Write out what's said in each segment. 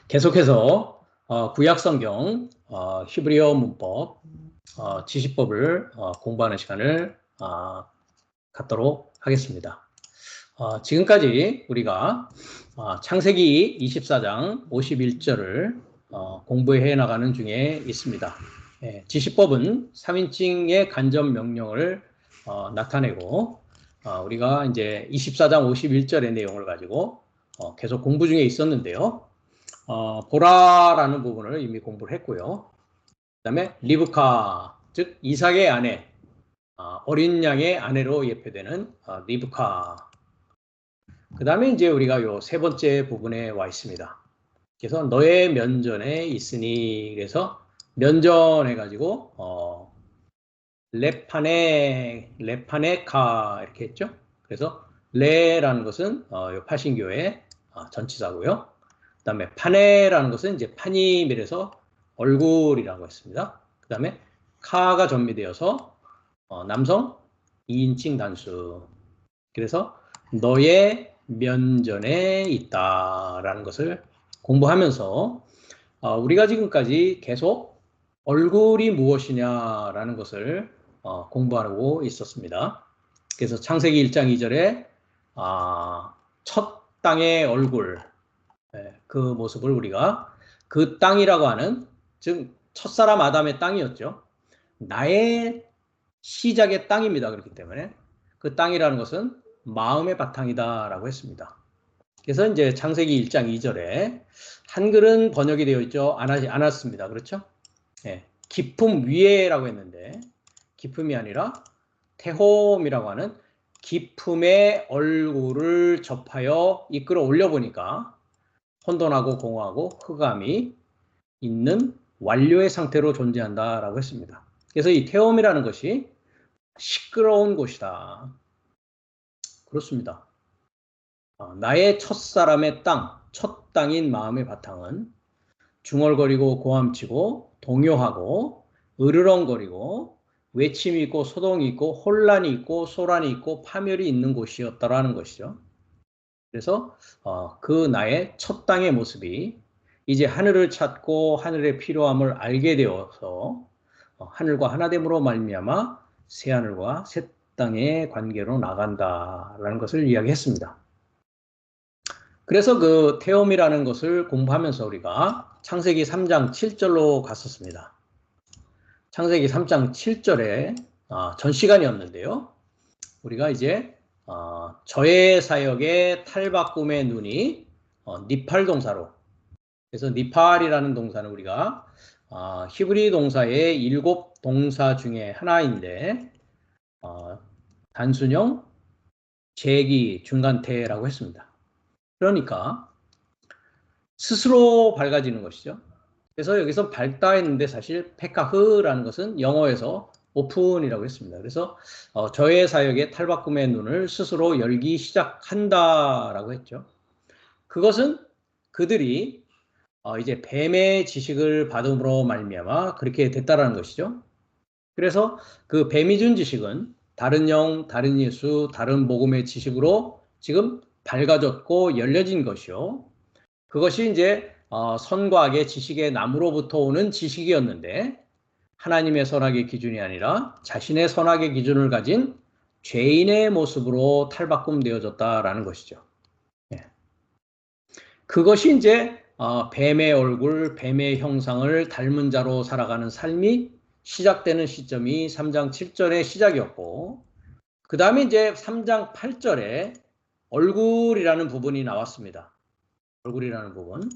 계속해서 구약성경 히브리어 문법 지시법을 공부하는 시간을 갖도록 하겠습니다. 지금까지 우리가 창세기 24장 51절을 공부해 나가는 중에 있습니다. 지시법은 3인칭의 간접 명령을 나타내고 우리가 이제 24장 51절의 내용을 가지고 계속 공부 중에 있었는데요. 보라라는 부분을 이미 공부를 했고요. 그 다음에 리브카, 즉 이삭의 아내, 어린 양의 아내로 예표되는 리브카. 그 다음에 이제 우리가 요 세 번째 부분에 와 있습니다. 그래서 너의 면전에 있으니, 그래서 면전해가지고 레파네카 이렇게 했죠. 그래서 레라는 것은 요 파신교의 전치사고요. 그 다음에 파네라는 것은 이제 파니밀에서 얼굴이라고 했습니다. 그 다음에 카가 전미되어서 남성 2인칭 단수. 그래서 너의 면전에 있다라는 것을 공부하면서 우리가 지금까지 계속 얼굴이 무엇이냐라는 것을 공부하고 있었습니다. 그래서 창세기 1장 2절에 첫 땅의 얼굴, 그 모습을 우리가 그 땅이라고 하는, 즉 첫사람 아담의 땅이었죠. 나의 시작의 땅입니다. 그렇기 때문에 그 땅이라는 것은 마음의 바탕이다라고 했습니다. 그래서 이제 창세기 1장 2절에 한글은 번역이 되어 있죠. 않았습니다. 그렇죠? 기품 위에라고 했는데 기품이 아니라 태홈이라고 하는 기품의 얼굴을 접하여 이끌어 올려 보니까 혼돈하고 공허하고 흑암이 있는 완료의 상태로 존재한다라고 했습니다. 그래서 이 태홈이라는 것이 시끄러운 곳이다. 그렇습니다. 나의 첫사람의 땅, 첫 땅인 마음의 바탕은 중얼거리고 고함치고 동요하고 으르렁거리고 외침이 있고 소동이 있고 혼란이 있고 소란이 있고 파멸이 있는 곳이었다라는 것이죠. 그래서 그 나의 첫 땅의 모습이 이제 하늘을 찾고 하늘의 필요함을 알게 되어서 하늘과 하나됨으로 말미암아 새 하늘과 새 땅의 관계로 나간다라는 것을 이야기했습니다. 그래서 그 태움이라는 것을 공부하면서 우리가 창세기 3장 7절로 갔었습니다. 창세기 3장 7절에 전 시간이었는데요. 우리가 이제 저의 사역의 탈바꿈의 눈이 니팔 동사로, 그래서 니팔이라는 동사는 우리가 히브리 동사의 7 동사 중에 하나인데 단순형, 제기, 중간태라고 했습니다. 그러니까 스스로 밝아지는 것이죠. 그래서 여기서 밝다 했는데 사실 페카흐라는 것은 영어에서 오픈이라고 했습니다. 그래서 저의 사역의 탈바꿈의 눈을 스스로 열기 시작한다라고 했죠. 그것은 그들이 이제 뱀의 지식을 받음으로 말미암아 그렇게 됐다라는 것이죠. 그래서 그 뱀이 준 지식은 다른 영, 다른 예수, 다른 복음의 지식으로 지금 밝아졌고 열려진 것이요. 그것이 이제 선과 악의 지식의 나무로부터 오는 지식이었는데 하나님의 선악의 기준이 아니라 자신의 선악의 기준을 가진 죄인의 모습으로 탈바꿈되어졌다라는 것이죠. 그것이 이제 뱀의 얼굴, 뱀의 형상을 닮은 자로 살아가는 삶이 시작되는 시점이 3장 7절의 시작이었고, 그 다음에 이제 3장 8절에 얼굴이라는 부분이 나왔습니다. 얼굴이라는 부분.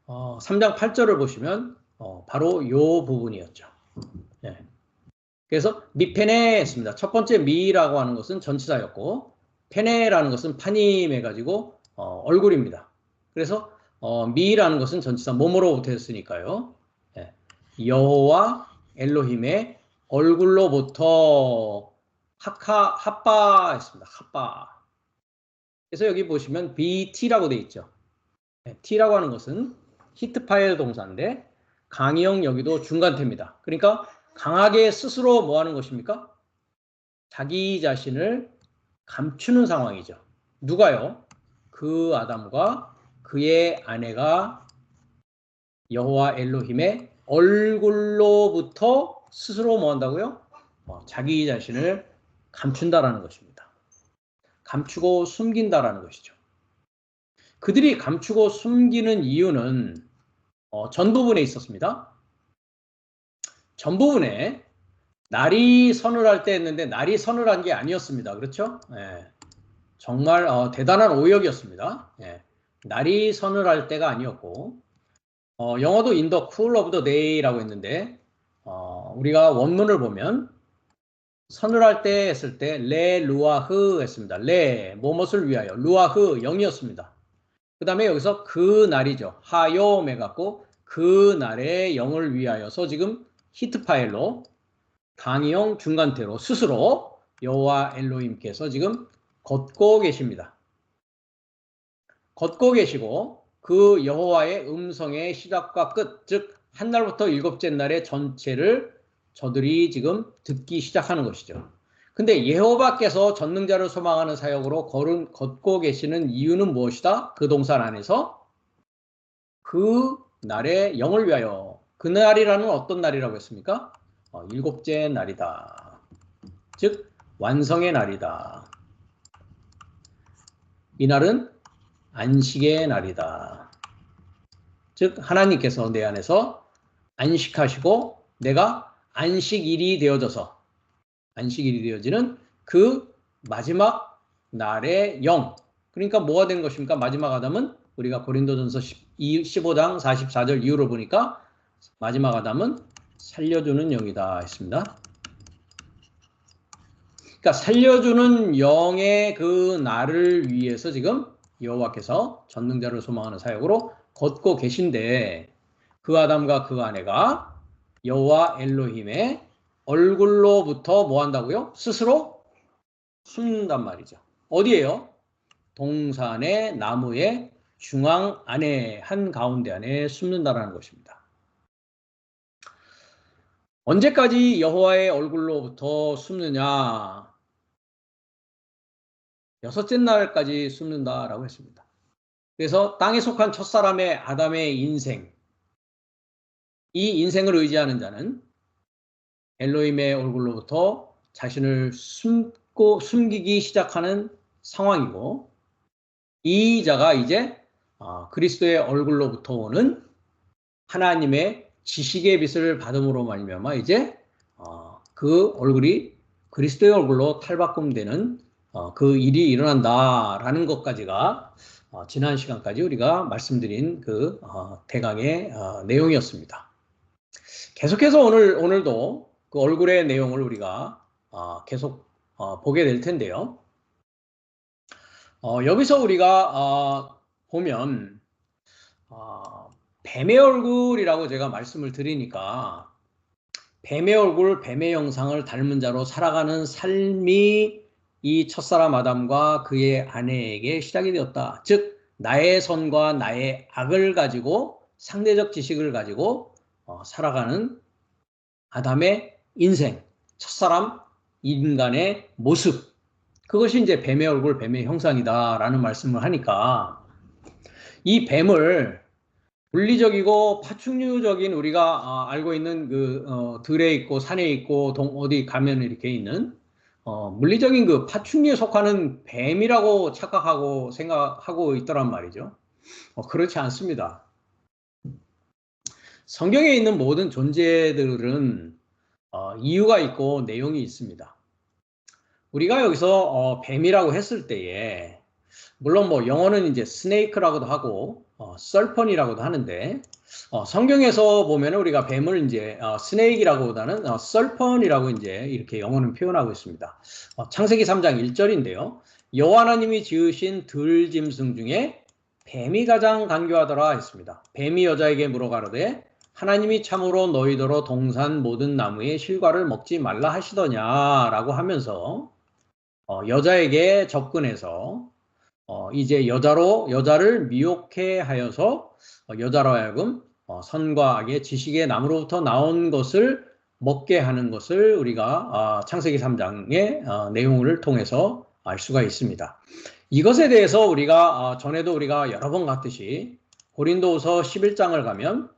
3장 8절을 보시면 바로 이 부분이었죠. 그래서 미페네 했습니다. 첫 번째 미라고 하는 것은 전치사였고 페네라는 것은 파님해가지고 얼굴입니다. 그래서 미라는 것은 전치사 몸으로부터 했으니까요. 여호와 엘로힘의 얼굴로부터 핫바 했습니다. 핫바. 그래서 여기 보시면 BT라고 되어 있죠. T라고 하는 것은 히트파일 동사인데 강의형 여기도 중간태입니다. 그러니까 강하게 스스로 뭐 하는 것입니까? 자기 자신을 감추는 상황이죠. 누가요? 그 아담과 그의 아내가 여호와 엘로힘의 얼굴로부터 스스로 뭐 한다고요? 자기 자신을 감춘다라는 것입니다. 감추고 숨긴다라는 것이죠. 그들이 감추고 숨기는 이유는 전 부분에 있었습니다. 전 부분에 날이 서늘할 때 했는데 날이 서늘한 게 아니었습니다. 그렇죠? 예. 정말 대단한 오역이었습니다. 예. 날이 서늘할 때가 아니었고 영어도 in the cool of the day라고 했는데 우리가 원문을 보면 서늘할 때 했을 때 레 루아흐 했습니다. 레 무엇을 위하여 루아흐 영이었습니다. 그 다음에 여기서 그 날이죠. 하욤 해갖고 그 날의 영을 위하여서 지금 히트 파일로 강의형 중간태로 스스로 여호와 엘로힘께서 지금 걷고 계십니다. 걷고 계시고 그 여호와의 음성의 시작과 끝, 즉 한 날부터 일곱째 날의 전체를 저들이 지금 듣기 시작하는 것이죠. 근데 여호와께서 전능자를 소망하는 사역으로 걷고 계시는 이유는 무엇이다? 그 동산 안에서 그 날의 영을 위하여. 그 날이라는 어떤 날이라고 했습니까? 일곱째 날이다. 즉 완성의 날이다. 이 날은 안식의 날이다. 즉 하나님께서 내 안에서 안식하시고 내가 안식일이 되어져서 안식일이 되어지는 그 마지막 날의 영. 그러니까 뭐가 된 것입니까? 마지막 아담은 우리가 고린도전서 15장 44절 이후로 보니까 마지막 아담은 살려주는 영이다 했습니다. 그러니까 살려주는 영의 그 날을 위해서 지금 여호와께서 전능자를 소망하는 사역으로 걷고 계신데 그 아담과 그 아내가 여호와 엘로힘의 얼굴로부터 뭐 한다고요? 스스로 숨는단 말이죠. 어디에요? 동산의 나무의 중앙 안에 한가운데 안에 숨는다라는 것입니다. 언제까지 여호와의 얼굴로부터 숨느냐? 여섯째 날까지 숨는다라고 했습니다. 그래서 땅에 속한 첫사람의 아담의 인생, 이 인생을 의지하는 자는 엘로힘의 얼굴로부터 자신을 숨기기 시작하는 상황이고 이 자가 이제 그리스도의 얼굴로부터 오는 하나님의 지식의 빛을 받음으로 말미암아 이제 그 얼굴이 그리스도의 얼굴로 탈바꿈되는 그 일이 일어난다라는 것까지가 지난 시간까지 우리가 말씀드린 그 대강의 내용이었습니다. 계속해서 오늘도 그 얼굴의 내용을 우리가 계속 보게 될 텐데요. 여기서 우리가 보면 뱀의 얼굴이라고 제가 말씀을 드리니까 뱀의 얼굴, 뱀의 형상을 닮은 자로 살아가는 삶이 이 첫사람 아담과 그의 아내에게 시작이 되었다. 즉 나의 선과 나의 악을 가지고 상대적 지식을 가지고 살아가는 아담의 인생, 첫사람 인간의 모습, 그것이 이제 뱀의 얼굴, 뱀의 형상이다라는 말씀을 하니까 이 뱀을 물리적이고 파충류적인 우리가 알고 있는 그 들에 있고 산에 있고 어디 가면 이렇게 있는 물리적인 그 파충류에 속하는 뱀이라고 착각하고 생각하고 있더란 말이죠. 그렇지 않습니다. 성경에 있는 모든 존재들은 이유가 있고 내용이 있습니다. 우리가 여기서 뱀이라고 했을 때에 물론 뭐 영어는 이제 스네이크라고도 하고 serpent이라고도 하는데 성경에서 보면 우리가 뱀을 이제 스네이크라고보다는 serpent이라고 이제 이렇게 영어는 표현하고 있습니다. 창세기 3장 1절인데요. 여호와 하나님이 지으신 들짐승 중에 뱀이 가장 간교하더라 했습니다. 뱀이 여자에게 물어가로되 하나님이 참으로 너희더러 동산 모든 나무의 실과를 먹지 말라 하시더냐라고 하면서 여자에게 접근해서 이제 여자를 미혹해 하여서 여자로 하여금 선과 악의 지식의 나무로부터 나온 것을 먹게 하는 것을 우리가 창세기 3장의 내용을 통해서 알 수가 있습니다. 이것에 대해서 우리가 전에도 우리가 여러 번 갔듯이 고린도후서 11장을 가면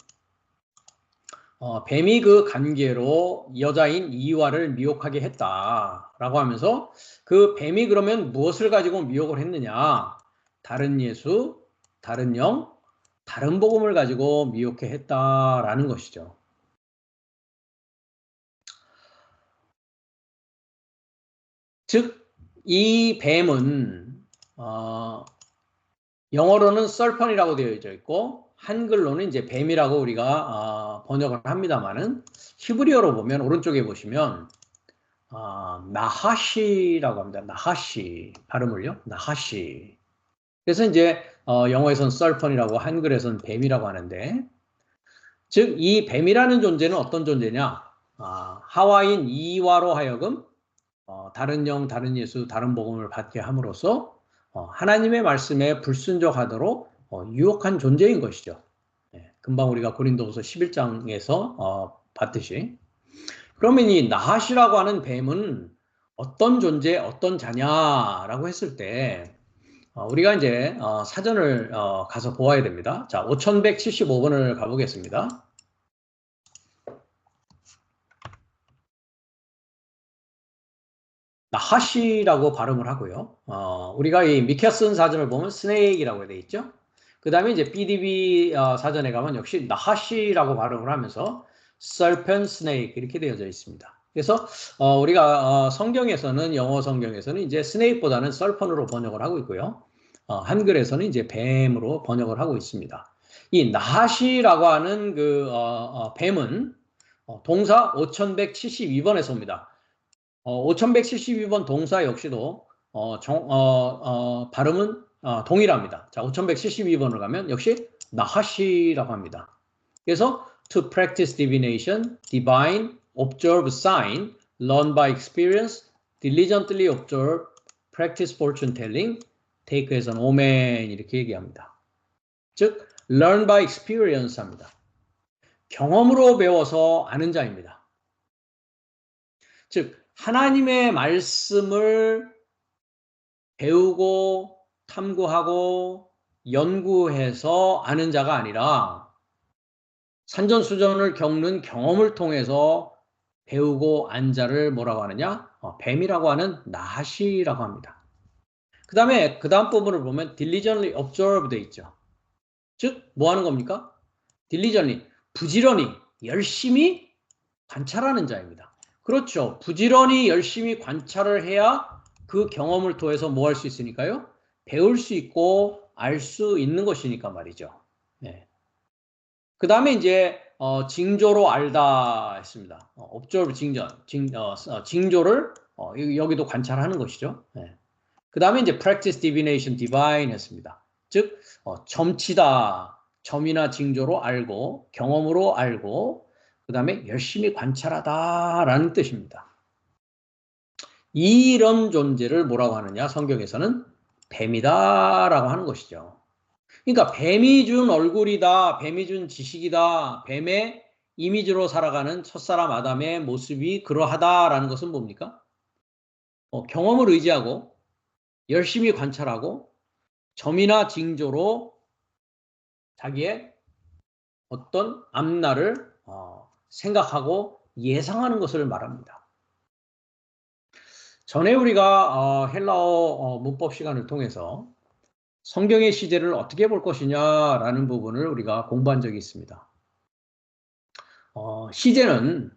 뱀이 그 관계로 여자인 이와를 미혹하게 했다라고 하면서 그 뱀이 그러면 무엇을 가지고 미혹을 했느냐? 다른 예수, 다른 영, 다른 복음을 가지고 미혹해 했다라는 것이죠. 즉, 이 뱀은 영어로는 serpent이라고 되어 있고 한글로는 이제 뱀이라고 우리가 번역을 합니다만은 히브리어로 보면 오른쪽에 보시면 나하시라고 합니다. 나하시 발음을요. 나하시. 그래서 이제 영어에서는 serpent이라고 한글에서는 뱀이라고 하는데 즉 이 뱀이라는 존재는 어떤 존재냐? 하와인 이와로 하여금 다른 영, 다른 예수, 다른 복음을 받게 함으로써 하나님의 말씀에 불순종하도록 유혹한 존재인 것이죠. 금방 우리가 고린도후서 11장에서 봤듯이. 그러면 이 나하시라고 하는 뱀은 어떤 존재, 어떤 자냐라고 했을 때 우리가 이제 사전을 가서 보아야 됩니다. 자, 5175번을 가보겠습니다. 나하시라고 발음을 하고요. 우리가 이 미켜슨 사전을 보면 스네이크라고 되어 있죠. 그 다음에 이제 BDB 사전에 가면 역시 나하시라고 발음을 하면서 serpent snake 이렇게 되어져 있습니다. 그래서 우리가 성경에서는 영어 성경에서는 이제 스네이크보다는 serpent으로 번역을 하고 있고요. 한글에서는 이제 뱀으로 번역을 하고 있습니다. 이 나하시라고 하는 그 뱀은 동사 5172번에서 옵니다. 5172번 동사 역시도 발음은 동일합니다. 자, 5172번을 가면 역시 나하시라고 합니다. 그래서 to practice divination, divine, observe sign, learn by experience, diligently observe, practice fortune telling, take as an omen 이렇게 얘기합니다. 즉, learn by experience 합니다. 경험으로 배워서 아는 자입니다. 즉, 하나님의 말씀을 배우고 탐구하고 연구해서 아는 자가 아니라 산전수전을 겪는 경험을 통해서 배우고 안 자를 뭐라고 하느냐? 뱀이라고 하는 나하시라고 합니다. 그 다음에 그 다음 부분을 보면 diligently observe 돼 있죠. 즉, 뭐 하는 겁니까? diligently, 부지런히, 열심히 관찰하는 자입니다. 그렇죠. 부지런히 열심히 관찰을 해야 그 경험을 통해서 뭐 할 수 있으니까요? 배울 수 있고 알 수 있는 것이니까 말이죠. 네. 그 다음에 이제 징조로 알다 했습니다. observe 징조를 여기도 관찰하는 것이죠. 네. 그 다음에 이제 practice divination divine 했습니다. 즉 점치다, 점이나 징조로 알고 경험으로 알고 그 다음에 열심히 관찰하다라는 뜻입니다. 이런 존재를 뭐라고 하느냐? 성경에서는 뱀이다라고 하는 것이죠. 그러니까 뱀이 준 얼굴이다, 뱀이 준 지식이다, 뱀의 이미지로 살아가는 첫사람 아담의 모습이 그러하다라는 것은 뭡니까? 경험을 의지하고 열심히 관찰하고 점이나 징조로 자기의 어떤 앞날을 생각하고 예상하는 것을 말합니다. 전에 우리가 헬라어 문법 시간을 통해서 성경의 시제를 어떻게 볼 것이냐라는 부분을 우리가 공부한 적이 있습니다. 시제는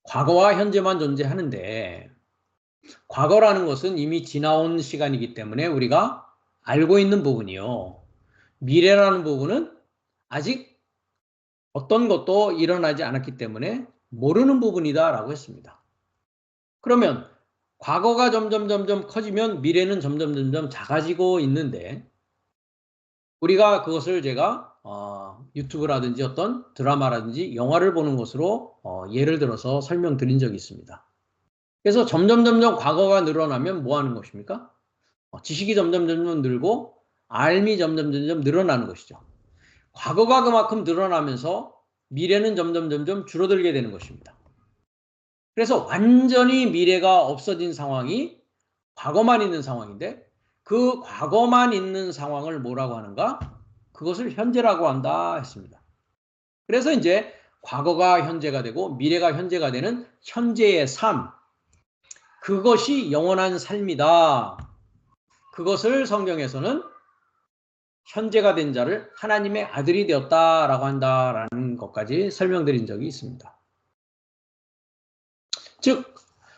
과거와 현재만 존재하는데 과거라는 것은 이미 지나온 시간이기 때문에 우리가 알고 있는 부분이요. 미래라는 부분은 아직 어떤 것도 일어나지 않았기 때문에 모르는 부분이다라고 했습니다. 그러면 과거가 점점 커지면 미래는 점점 작아지고 있는데 우리가 그것을 제가 유튜브라든지 어떤 드라마라든지 영화를 보는 것으로 예를 들어서 설명드린 적이 있습니다. 그래서 점점 과거가 늘어나면 뭐 하는 것입니까? 지식이 점점 늘고 알미 점점 늘어나는 것이죠. 과거가 그만큼 늘어나면서 미래는 점점 줄어들게 되는 것입니다. 그래서 완전히 미래가 없어진 상황이 과거만 있는 상황인데 그 과거만 있는 상황을 뭐라고 하는가? 그것을 현재라고 한다 했습니다. 그래서 이제 과거가 현재가 되고 미래가 현재가 되는 현재의 삶, 그것이 영원한 삶이다. 그것을 성경에서는 현재가 된 자를 하나님의 아들이 되었다라고 한다라는 것까지 설명드린 적이 있습니다. 즉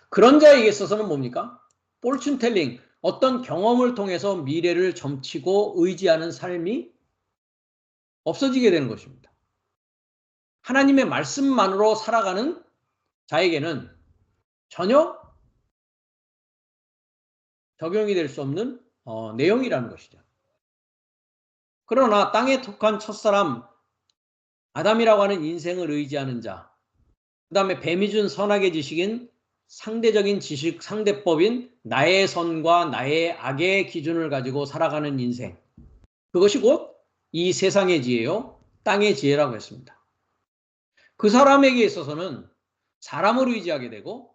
그런 자에게 있어서는 뭡니까? 포춘텔링, 어떤 경험을 통해서 미래를 점치고 의지하는 삶이 없어지게 되는 것입니다. 하나님의 말씀만으로 살아가는 자에게는 전혀 적용이 될 수 없는 내용이라는 것이죠. 그러나 땅에 속한 첫사람 아담이라고 하는 인생을 의지하는 자, 그 다음에 뱀이 준 선악의 지식인 상대적인 지식, 상대법인 나의 선과 나의 악의 기준을 가지고 살아가는 인생, 그것이 곧 이 세상의 지혜요, 땅의 지혜라고 했습니다. 그 사람에게 있어서는 사람을 의지하게 되고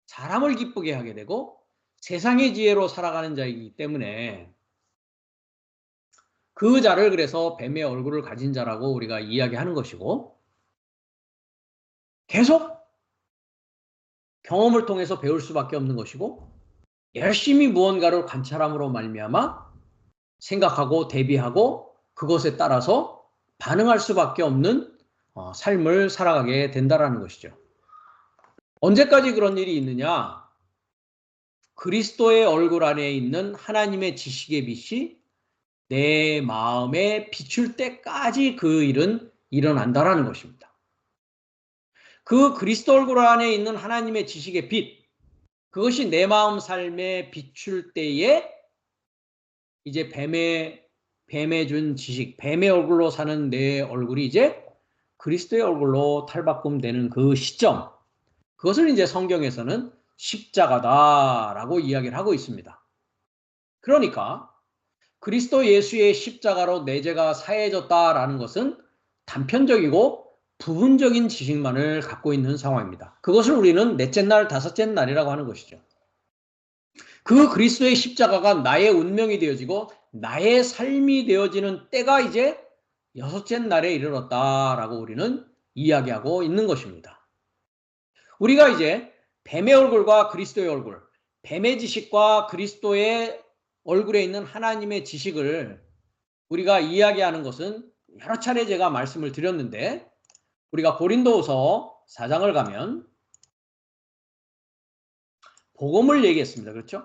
사람을 기쁘게 하게 되고 세상의 지혜로 살아가는 자이기 때문에 그 자를 그래서 뱀의 얼굴을 가진 자라고 우리가 이야기하는 것이고, 계속 경험을 통해서 배울 수밖에 없는 것이고, 열심히 무언가를 관찰함으로 말미암아 생각하고 대비하고 그것에 따라서 반응할 수밖에 없는 삶을 살아가게 된다는 것이죠. 언제까지 그런 일이 있느냐? 그리스도의 얼굴 안에 있는 하나님의 지식의 빛이 내 마음에 비출 때까지 그 일은 일어난다라는 것입니다. 그 그리스도 얼굴 안에 있는 하나님의 지식의 빛, 그것이 내 마음 삶에 비출 때에 이제 뱀에 준 지식, 뱀의 얼굴로 사는 내 얼굴이 이제 그리스도의 얼굴로 탈바꿈되는 그 시점, 그것을 이제 성경에서는 십자가다라고 이야기를 하고 있습니다. 그러니까 그리스도 예수의 십자가로 내 죄가 사해졌다라는 것은 단편적이고 부분적인 지식만을 갖고 있는 상황입니다. 그것을 우리는 넷째 날, 다섯째 날이라고 하는 것이죠. 그 그리스도의 십자가가 나의 운명이 되어지고 나의 삶이 되어지는 때가 이제 여섯째 날에 이르렀다라고 우리는 이야기하고 있는 것입니다. 우리가 이제 뱀의 얼굴과 그리스도의 얼굴, 뱀의 지식과 그리스도의 얼굴에 있는 하나님의 지식을 우리가 이야기하는 것은 여러 차례 제가 말씀을 드렸는데, 우리가 고린도후서 4장을 가면 복음을 얘기했습니다. 그렇죠?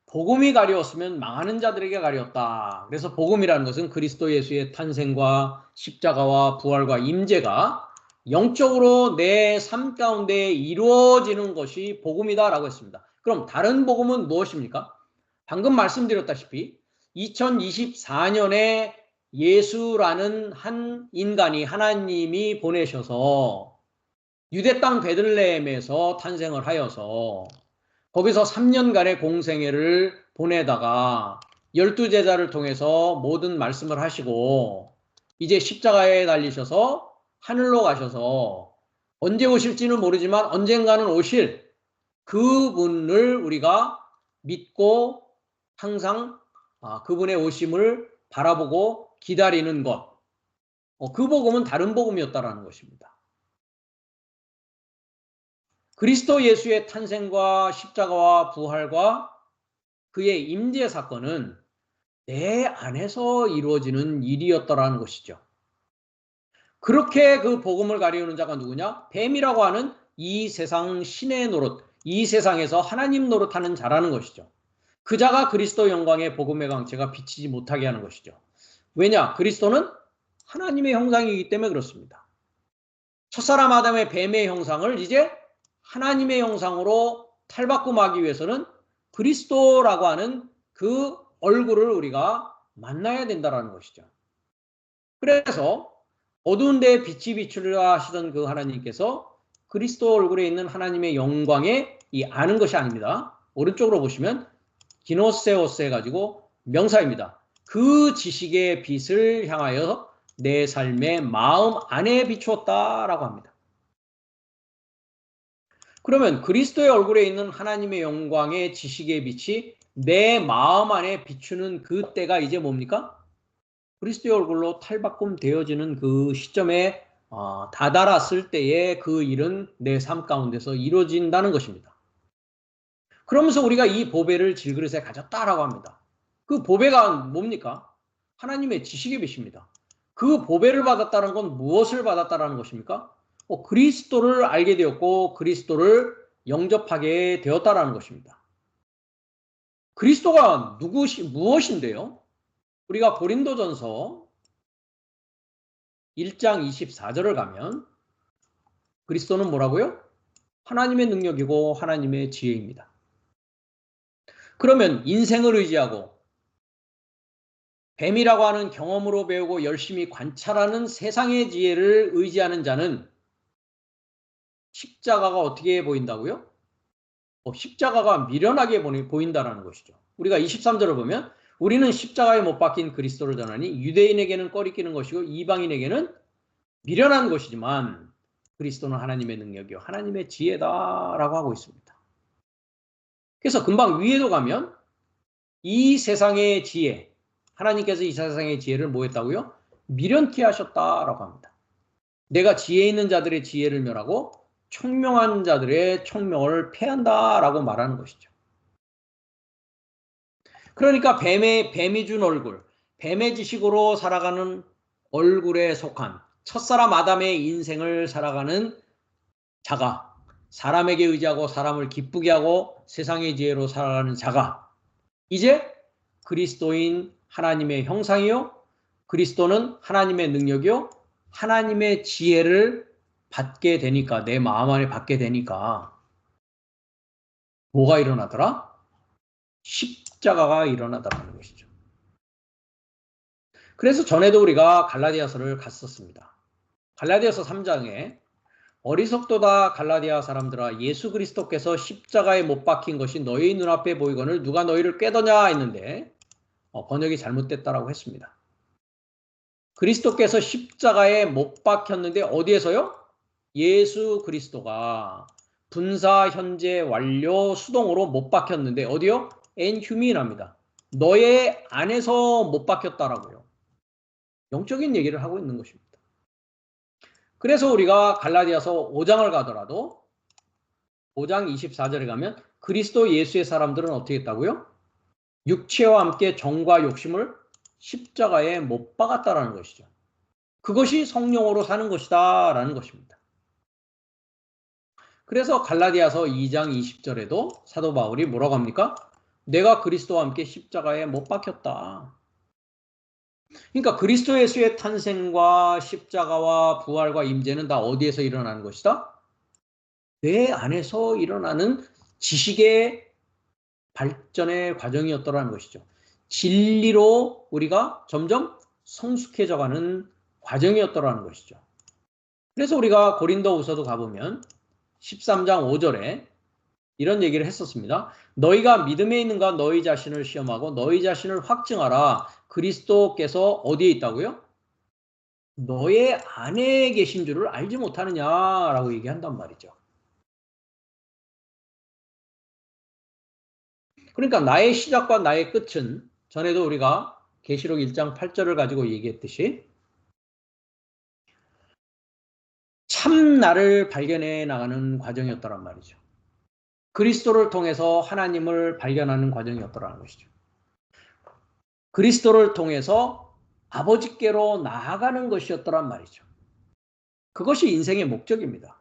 복음이 가려웠으면 망하는 자들에게 가려웠다. 그래서 복음이라는 것은 그리스도 예수의 탄생과 십자가와 부활과 임재가 영적으로 내 삶 가운데 이루어지는 것이 복음이다라고 했습니다. 그럼 다른 복음은 무엇입니까? 방금 말씀드렸다시피 2024년에 예수라는 한 인간이 하나님이 보내셔서 유대 땅 베들레헴에서 탄생을 하여서 거기서 3년간의 공생애를 보내다가 12제자를 통해서 모든 말씀을 하시고 이제 십자가에 달리셔서 하늘로 가셔서 언제 오실지는 모르지만 언젠가는 오실 그분을 우리가 믿고 항상 그분의 오심을 바라보고 기다리는 것, 그 복음은 다른 복음이었다라는 것입니다. 그리스도 예수의 탄생과 십자가와 부활과 그의 임재 사건은 내 안에서 이루어지는 일이었다라는 것이죠. 그렇게 그 복음을 가리우는 자가 누구냐? 뱀이라고 하는 이 세상 신의 노릇, 이 세상에서 하나님 노릇하는 자라는 것이죠. 그 자가 그리스도 영광의 복음의 광채가 비치지 못하게 하는 것이죠. 왜냐? 그리스도는 하나님의 형상이기 때문에 그렇습니다. 첫사람 아담의 뱀의 형상을 이제 하나님의 형상으로 탈바꿈하기 위해서는 그리스도라고 하는 그 얼굴을 우리가 만나야 된다는 것이죠. 그래서 어두운 데에 빛이 비추려 하시던 그 하나님께서 그리스도 얼굴에 있는 하나님의 영광에 이 아는 것이 아닙니다. 오른쪽으로 보시면 기노세오스 해가지고 명사입니다. 그 지식의 빛을 향하여 내 삶의 마음 안에 비추었다라고 합니다. 그러면 그리스도의 얼굴에 있는 하나님의 영광의 지식의 빛이 내 마음 안에 비추는 그 때가 이제 뭡니까? 그리스도의 얼굴로 탈바꿈 되어지는 그 시점에 다다랐을 때에 그 일은 내 삶 가운데서 이루어진다는 것입니다. 그러면서 우리가 이 보배를 질그릇에 가졌다라고 합니다. 그 보배가 뭡니까? 하나님의 지식의 빛입니다. 그 보배를 받았다는 건 무엇을 받았다라는 것입니까? 그리스도를 알게 되었고 그리스도를 영접하게 되었다라는 것입니다. 그리스도가 무엇인데요? 우리가 고린도전서 1장 24절을 가면 그리스도는 뭐라고요? 하나님의 능력이고 하나님의 지혜입니다. 그러면 인생을 의지하고 뱀이라고 하는 경험으로 배우고 열심히 관찰하는 세상의 지혜를 의지하는 자는 십자가가 어떻게 보인다고요? 십자가가 미련하게 보인다는 것이죠. 우리가 23절을 보면 우리는 십자가에 못 박힌 그리스도를 전하니 유대인에게는 꺼리끼는 것이고 이방인에게는 미련한 것이지만 그리스도는 하나님의 능력이요 하나님의 지혜다라고 하고 있습니다. 그래서 금방 위에도 가면 이 세상의 지혜, 하나님께서 이 세상의 지혜를 뭐 했다고요? 미련케 하셨다라고 합니다. 내가 지혜 있는 자들의 지혜를 멸하고 총명한 자들의 총명을 패한다라고 말하는 것이죠. 그러니까 뱀이 준 얼굴, 뱀의 지식으로 살아가는 얼굴에 속한 첫사람 아담의 인생을 살아가는 자가, 사람에게 의지하고 사람을 기쁘게 하고 세상의 지혜로 살아가는 자가 이제 그리스도인 하나님의 형상이요 그리스도는 하나님의 능력이요 하나님의 지혜를 받게 되니까 내 마음 안에 받게 되니까 뭐가 일어나더라? 십자가가 일어나더라는 것이죠. 그래서 전에도 우리가 갈라디아서를 갔었습니다. 갈라디아서 3장에 어리석도다 갈라디아 사람들아 예수 그리스도께서 십자가에 못 박힌 것이 너희 눈앞에 보이거늘 누가 너희를 꾀더냐 했는데 번역이 잘못됐다라고 했습니다. 그리스도께서 십자가에 못 박혔는데 어디에서요? 예수 그리스도가 분사 현재 완료 수동으로 못 박혔는데 어디요? 엔휴민합니다. 너의 안에서 못 박혔다라고요. 영적인 얘기를 하고 있는 것입니다. 그래서 우리가 갈라디아서 5장을 가더라도 5장 24절에 가면 그리스도 예수의 사람들은 어떻게 했다고요? 육체와 함께 정과 욕심을 십자가에 못 박았다라는 것이죠. 그것이 성령으로 사는 것이다 라는 것입니다. 그래서 갈라디아서 2장 20절에도 사도 바울이 뭐라고 합니까? 내가 그리스도와 함께 십자가에 못 박혔다. 그러니까 그리스도 예수의 탄생과 십자가와 부활과 임재는 다 어디에서 일어나는 것이다? 내 안에서 일어나는 지식의 발전의 과정이었더라는 것이죠. 진리로 우리가 점점 성숙해져가는 과정이었더라는 것이죠. 그래서 우리가 고린도후서도 가보면 13장 5절에 이런 얘기를 했었습니다. 너희가 믿음에 있는가 너희 자신을 시험하고 너희 자신을 확증하라. 그리스도께서 어디에 있다고요? 너의 안에 계신 줄을 알지 못하느냐라고 얘기한단 말이죠. 그러니까 나의 시작과 나의 끝은 전에도 우리가 계시록 1장 8절을 가지고 얘기했듯이 참 나를 발견해 나가는 과정이었더란 말이죠. 그리스도를 통해서 하나님을 발견하는 과정이었더라는 것이죠. 그리스도를 통해서 아버지께로 나아가는 것이었더란 말이죠. 그것이 인생의 목적입니다.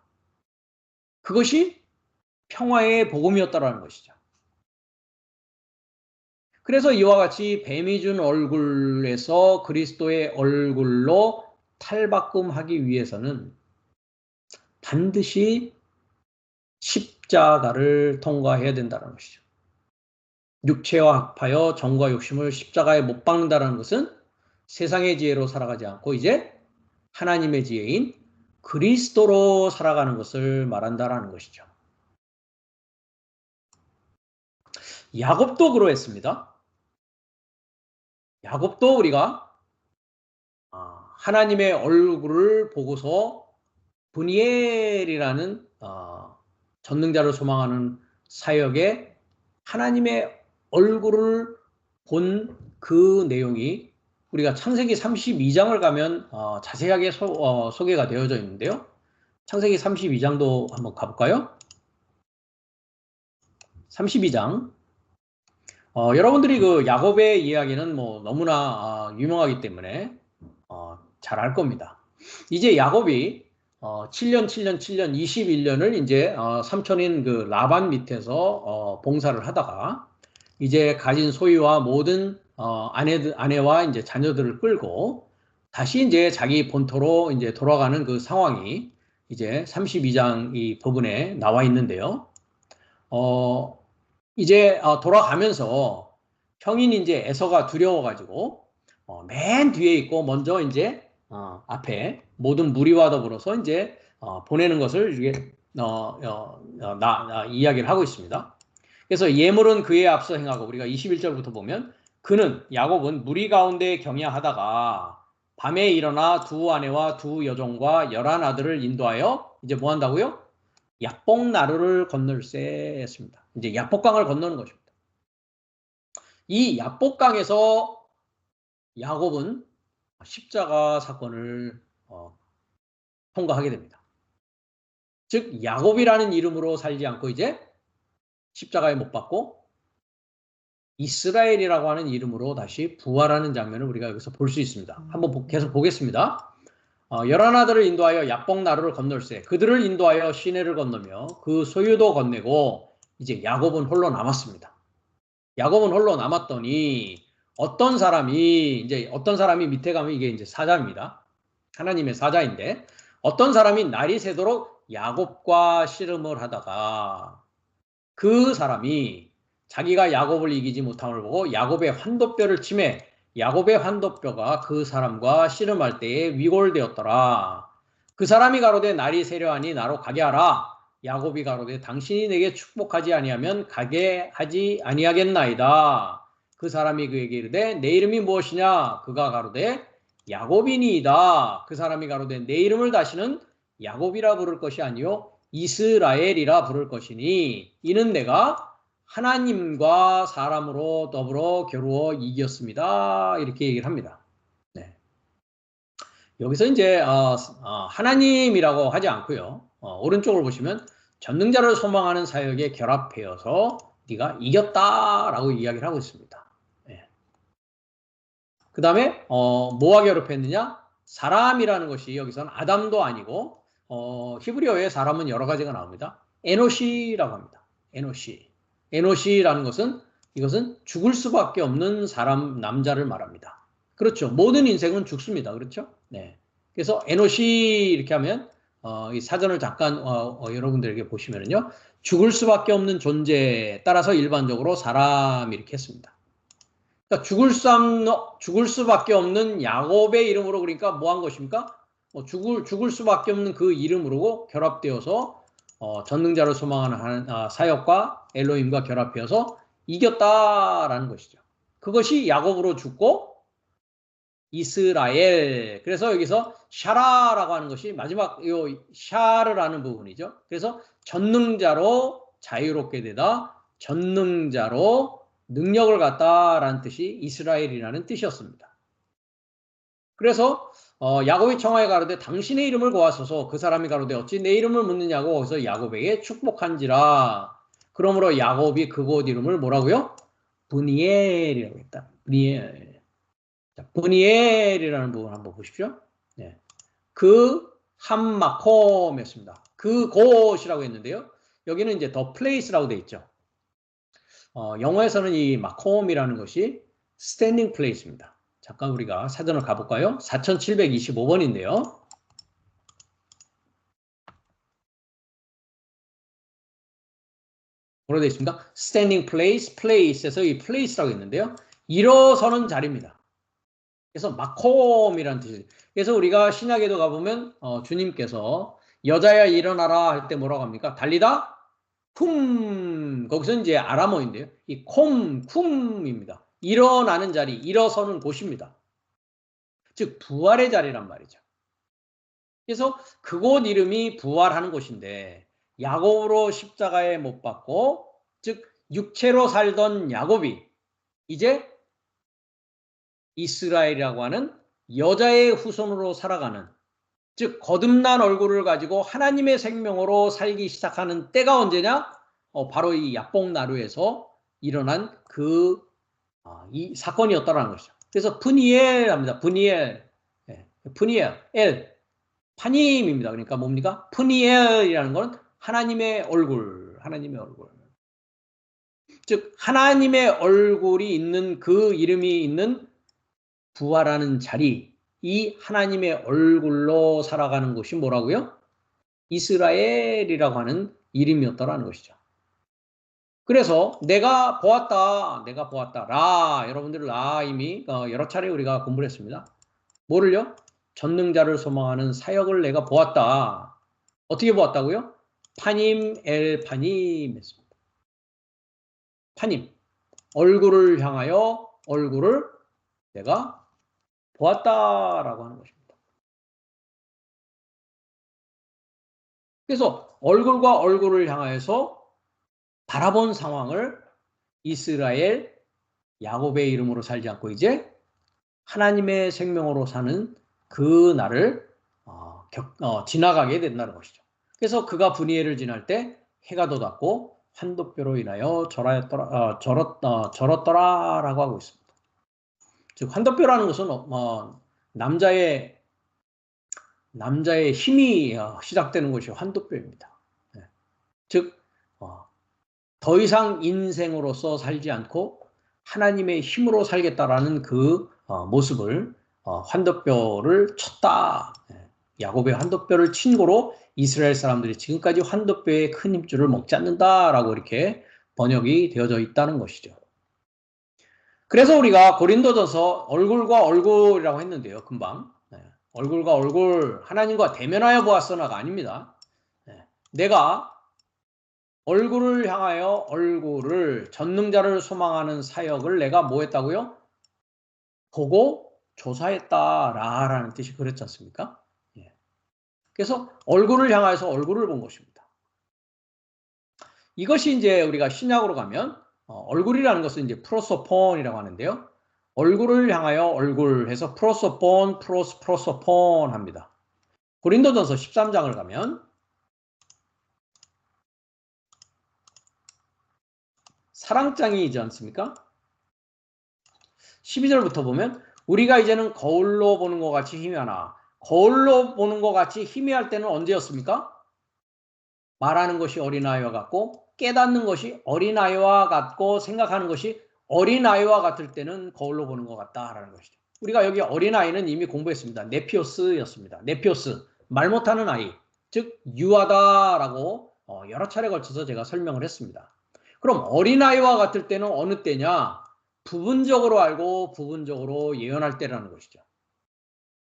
그것이 평화의 복음이었더라는 것이죠. 그래서 이와 같이 뱀이 준 얼굴에서 그리스도의 얼굴로 탈바꿈하기 위해서는 반드시 십자가를 통과해야 된다는 것이죠. 육체와 합하여 정과 욕심을 십자가에 못 박는다는 것은 세상의 지혜로 살아가지 않고 이제 하나님의 지혜인 그리스도로 살아가는 것을 말한다라는 것이죠. 야곱도 그러했습니다. 야곱도 우리가 하나님의 얼굴을 보고서 브니엘이라는 전능자를 소망하는 사역에 하나님의 얼굴을 본 그 내용이 우리가 창세기 32장을 가면 자세하게 소개가 되어져 있는데요. 창세기 32장도 한번 가볼까요? 32장. 여러분들이 그 야곱의 이야기는 뭐 너무나 유명하기 때문에 잘 알 겁니다. 이제 야곱이 7년, 7년, 7년, 21년을 이제 삼촌인 그 라반 밑에서 봉사를 하다가 이제 가진 소유와 모든 아내와 이제 자녀들을 끌고 다시 이제 자기 본토로 이제 돌아가는 그 상황이 이제 32장 이 부분에 나와 있는데요. 이제 돌아가면서 형인 이제 에서가 두려워가지고 맨 뒤에 있고 먼저 이제 앞에 모든 무리와 더불어서 이제 보내는 것을 이게 이야기를 하고 있습니다. 그래서 예물은 그에 앞서 행하고 우리가 21절부터 보면 그는 야곱은 무리 가운데 경야하다가 밤에 일어나 두 아내와 두 여종과 11 아들을 인도하여 이제 뭐 한다고요? 야복 나루를 건널세 했습니다. 이제 야복강을 건너는 것입니다. 이 야복강에서 야곱은 십자가 사건을 통과하게 됩니다. 즉 야곱이라는 이름으로 살지 않고 이제 십자가에 못 박고 이스라엘이라고 하는 이름으로 다시 부활하는 장면을 우리가 여기서 볼 수 있습니다. 한번 계속 보겠습니다. 11 아들을 인도하여 야복 나루를 건널세 그들을 인도하여 시내를 건너며 그 소유도 건네고 이제 야곱은 홀로 남았습니다. 야곱은 홀로 남았더니 어떤 사람이 밑에 가면 이게 이제 사자입니다. 하나님의 사자인데 어떤 사람이 날이 새도록 야곱과 씨름을 하다가 그 사람이 자기가 야곱을 이기지 못함을 보고 야곱의 환도뼈를 치매 야곱의 환도뼈가 그 사람과 씨름할 때에 위골되었더라. 그 사람이 가로되 날이 새려하니 나로 가게 하라. 야곱이 가로되 당신이 내게 축복하지 아니하면 가게 하지 아니하겠나이다. 그 사람이 그에게 이르되 내 이름이 무엇이냐? 그가 가로되 야곱이니이다. 그 사람이 가로되 내 이름을 다시는 야곱이라 부를 것이 아니요 이스라엘이라 부를 것이니 이는 내가 하나님과 사람으로 더불어 겨루어 이겼습니다. 이렇게 얘기를 합니다. 네. 여기서 이제 하나님이라고 하지 않고요. 오른쪽을 보시면 전능자를 소망하는 사역에 결합하여서 네가 이겼다라고 이야기를 하고 있습니다. 네. 그 다음에 뭐와 결합했느냐? 사람이라는 것이 여기서는 아담도 아니고 히브리어의 사람은 여러 가지가 나옵니다. 에노시라고 합니다. 에노시라는 것은 이것은 죽을 수밖에 없는 사람 남자를 말합니다. 그렇죠. 모든 인생은 죽습니다. 그렇죠? 네. 그래서 에노시 이렇게 하면 이 사전을 잠깐 여러분들에게 보시면은요. 죽을 수밖에 없는 존재 따라서 일반적으로 사람 이렇게 했습니다. 그러니까 죽을 수밖에 없는 야곱의 이름으로 그러니까 뭐 한 것입니까? 죽을 수밖에 없는 그 이름으로 결합되어서 전능자를 소망하는 사역과 엘로힘과 결합해서 이겼다라는 것이죠. 그것이 야곱으로 죽고 이스라엘. 그래서 여기서 샤라라고 하는 것이 마지막 요 샤르라는 부분이죠. 그래서 전능자로 자유롭게 되다. 전능자로 능력을 갖다라는 뜻이 이스라엘이라는 뜻이었습니다. 그래서 야곱이 청하에 가로되 당신의 이름을 고하소서. 그 사람이 가로되 어찌 내 이름을 묻느냐고. 거기서 야곱에게 축복한지라. 그러므로 야곱이 그곳 이름을 뭐라고요? 브니엘이라고 했다. 브니엘이라는 부분 한번 보십시오. 네. 그 함마콤이었습니다. 그 곳이라고 했는데요. 여기는 이제 더 플레이스라고 되어 있죠. 영어에서는 이 마콤이라는 것이 스탠딩 플레이스입니다. 잠깐 우리가 사전을 가볼까요? 4725번인데요. 뭐로 되어 있습니까? standing place, place에서 이 place라고 있는데요. 일어서는 자리입니다. 그래서 마콤이라는 뜻이에요. 그래서 우리가 신약에도 가보면 주님께서 여자야 일어나라 할 때 뭐라고 합니까? 달리다 쿰 거기서 이제 아람어인데요. 이 쿰입니다. 일어나는 자리, 일어서는 곳입니다. 즉 부활의 자리란 말이죠. 그래서 그곳 이름이 부활하는 곳인데 야곱으로 십자가에 못 박고 즉 육체로 살던 야곱이 이제 이스라엘이라고 하는 여자의 후손으로 살아가는, 즉 거듭난 얼굴을 가지고 하나님의 생명으로 살기 시작하는 때가 언제냐? 바로 이 야복나루에서 일어난 이 사건이었다라는 것이죠. 그래서 푸니엘 합니다. 푸니엘, 푸니엘, 파님입니다. 그러니까 뭡니까? 푸니엘이라는 건 하나님의 얼굴, 하나님의 얼굴. 즉 하나님의 얼굴이 있는 그 이름이 있는 부활하는 자리, 이 하나님의 얼굴로 살아가는 것이 뭐라고요? 이스라엘이라고 하는 이름이었다라는 것이죠. 그래서 내가 보았다, 내가 보았다. 라, 여러분들 라 이미 여러 차례 우리가 공부를 했습니다. 뭐를요? 전능자를 소망하는 사역을 내가 보았다. 어떻게 보았다고요? 파님 엘 파님 했습니다. 파님, 얼굴을 향하여 얼굴을 내가 보았다라고 하는 것입니다. 그래서 얼굴과 얼굴을 향하여서 바라본 상황을 이스라엘, 야곱의 이름으로 살지 않고 이제 하나님의 생명으로 사는 그 날을 지나가게 된다는 것이죠. 그래서 그가 브니엘을 지날 때 해가 돋았고 환도뼈로 인하여 절었더라라고 하고 있습니다. 즉 환도뼈라는 것은 남자의 힘이 시작되는 것이 환도뼈입니다. 즉 더 이상 인생으로서 살지 않고 하나님의 힘으로 살겠다라는 그 모습을 환도뼈를 쳤다. 야곱의 환도뼈를 친 거로 이스라엘 사람들이 지금까지 환도뼈의 큰 힘줄을 먹지 않는다라고 이렇게 번역이 되어져 있다는 것이죠. 그래서 우리가 고린도전서 얼굴과 얼굴이라고 했는데요. 금방. 얼굴과 얼굴 하나님과 대면하여 보았으나가 아닙니다. 내가 얼굴을 향하여 얼굴을 전능자를 소망하는 사역을 내가 뭐 했다고요? 보고 조사했다라는 뜻이 그랬지 않습니까? 그래서 얼굴을 향해서 얼굴을 본 것입니다. 이것이 이제 우리가 신약으로 가면 얼굴이라는 것은 이제 프로소폰이라고 하는데요. 얼굴을 향하여 얼굴 해서 프로소폰, 프로소폰 합니다. 고린도전서 13장을 가면 사랑장이지 않습니까? 12절부터 보면 우리가 이제는 거울로 보는 것 같이 희미하나, 거울로 보는 것 같이 희미할 때는 언제였습니까? 말하는 것이 어린아이와 같고 깨닫는 것이 어린아이와 같고 생각하는 것이 어린아이와 같을 때는 거울로 보는 것 같다라는 것이죠. 우리가 여기 어린아이는 이미 공부했습니다. 네피오스였습니다. 네피오스, 말 못하는 아이, 즉 유하다라고 여러 차례 걸쳐서 제가 설명을 했습니다. 그럼 어린아이와 같을 때는 어느 때냐? 부분적으로 알고 부분적으로 예언할 때라는 것이죠.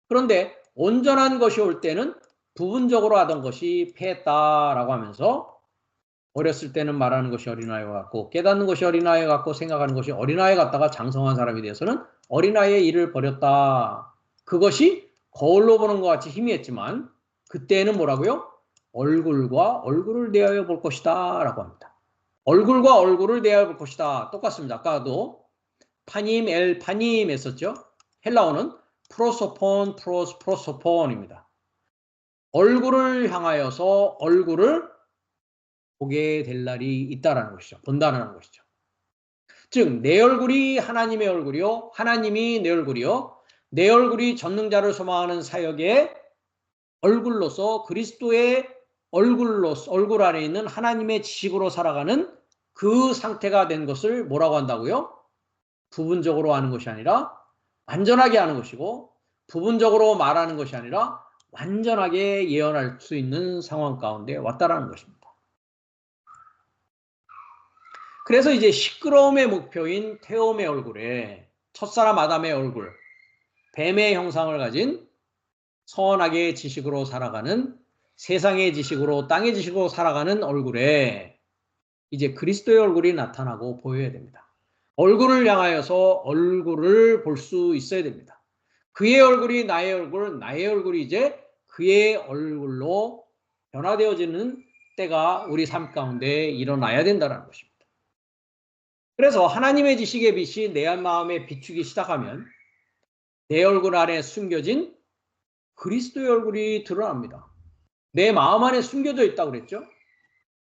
그런데 온전한 것이 올 때는 부분적으로 하던 것이 패했다라고 하면서 어렸을 때는 말하는 것이 어린아이 같고 깨닫는 것이 어린아이 같고 생각하는 것이 어린아이 같다가 장성한 사람이 되어서는 어린아이의 일을 버렸다. 그것이 거울로 보는 것 같이 희미했지만 그때는 뭐라고요? 얼굴과 얼굴을 대하여 볼 것이다 라고 합니다. 얼굴과 얼굴을 대하여 볼 것이다. 똑같습니다. 아까도 파님, 엘 파님 했었죠. 헬라어는 프로소폰, 프로소폰입니다. 얼굴을 향하여서 얼굴을 보게 될 날이 있다라는 것이죠. 본다는 것이죠. 즉 내 얼굴이 하나님의 얼굴이요, 하나님이 내 얼굴이요, 내 얼굴이 전능자를 소망하는 사역의 얼굴로서 그리스도의 얼굴로서 얼굴 안에 있는 하나님의 지식으로 살아가는 그 상태가 된 것을 뭐라고 한다고요? 부분적으로 하는 것이 아니라 완전하게 하는 것이고 부분적으로 말하는 것이 아니라 완전하게 예언할 수 있는 상황 가운데 왔다라는 것입니다. 그래서 이제 시끄러움의 목표인 태움의 얼굴에 첫사람 아담의 얼굴, 뱀의 형상을 가진 선악의 지식으로 살아가는 세상의 지식으로 땅의 지식으로 살아가는 얼굴에 이제 그리스도의 얼굴이 나타나고 보여야 됩니다. 얼굴을 향하여서 얼굴을 볼 수 있어야 됩니다. 그의 얼굴이 나의 얼굴, 나의 얼굴이 이제 그의 얼굴로 변화되어지는 때가 우리 삶 가운데 일어나야 된다는 것입니다. 그래서 하나님의 지식의 빛이 내 마음에 비추기 시작하면 내 얼굴 안에 숨겨진 그리스도의 얼굴이 드러납니다. 내 마음 안에 숨겨져 있다고 그랬죠?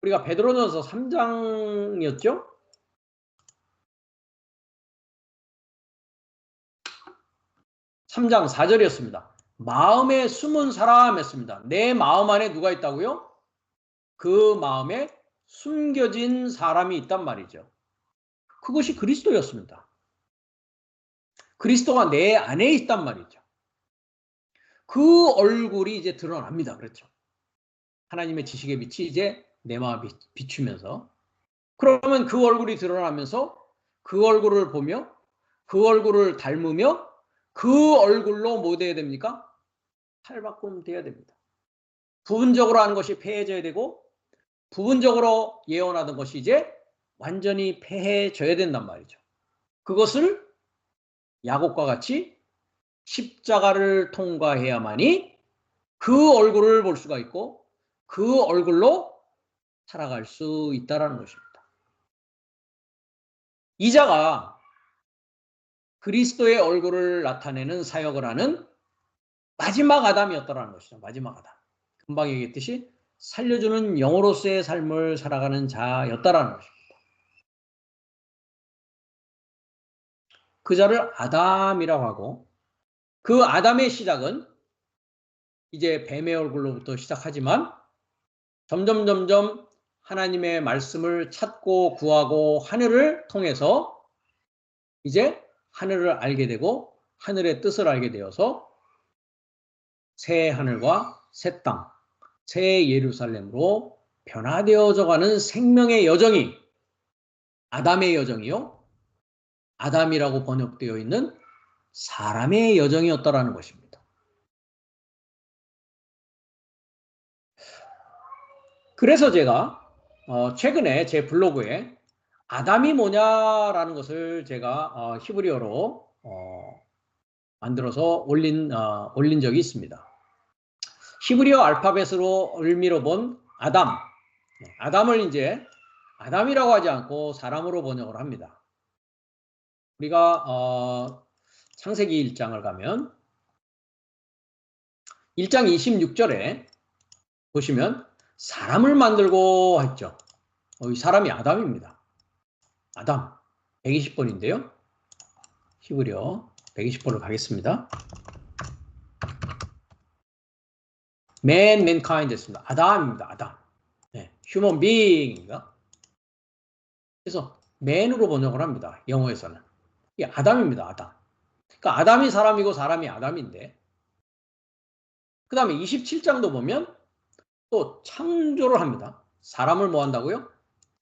우리가 베드로전서 3장이었죠? 3장 4절이었습니다. 마음에 숨은 사람 했습니다. 내 마음 안에 누가 있다고요? 그 마음에 숨겨진 사람이 있단 말이죠. 그것이 그리스도였습니다. 그리스도가 내 안에 있단 말이죠. 그 얼굴이 이제 드러납니다. 그렇죠. 하나님의 지식의 빛이 이제 내 마음에 비추면서 그러면 그 얼굴이 드러나면서 그 얼굴을 보며 그 얼굴을 닮으며 그 얼굴로 뭐 돼야 됩니까? 탈바꿈 돼야 됩니다. 부분적으로 하는 것이 폐해져야 되고 부분적으로 예언하던 것이 이제 완전히 폐해져야 된단 말이죠. 그것을 야곱과 같이 십자가를 통과해야만이 그 얼굴을 볼 수가 있고 그 얼굴로 살아갈 수 있다는 것입니다. 이자가 그리스도의 얼굴을 나타내는 사역을 하는 마지막 아담이었다는 것이죠. 마지막 아담. 금방 얘기했듯이 살려주는 영으로서의 삶을 살아가는 자였다라는 것입니다. 그 자를 아담이라고 하고 그 아담의 시작은 이제 뱀의 얼굴로부터 시작하지만 점점 하나님의 말씀을 찾고 구하고 하늘을 통해서 이제 하늘을 알게 되고 하늘의 뜻을 알게 되어서 새 하늘과 새 땅, 새 예루살렘으로 변화되어져 가는 생명의 여정이 아담의 여정이요. 아담이라고 번역되어 있는 사람의 여정이었다라는 것입니다. 그래서 제가 최근에 제 블로그에 아담이 뭐냐라는 것을 제가 히브리어로 만들어서 올린 적이 있습니다. 히브리어 알파벳으로 의미로 본 아담. 아담을 이제 아담이라고 하지 않고 사람으로 번역을 합니다. 우리가 창세기 1장을 가면 1장 26절에 보시면 사람을 만들고 했죠. 이 사람이 아담입니다. 아담 120번인데요. 히브리어 120번을 가겠습니다. mankind 됐습니다. 아담입니다. 아담. 네, human being입니다. 그래서 man으로 번역을 합니다. 영어에서는. 이게 아담입니다. 아담. 그러니까 아담이 사람이고 사람이 아담인데 그 다음에 27장도 보면 또 창조를 합니다. 사람을 뭐 한다고요?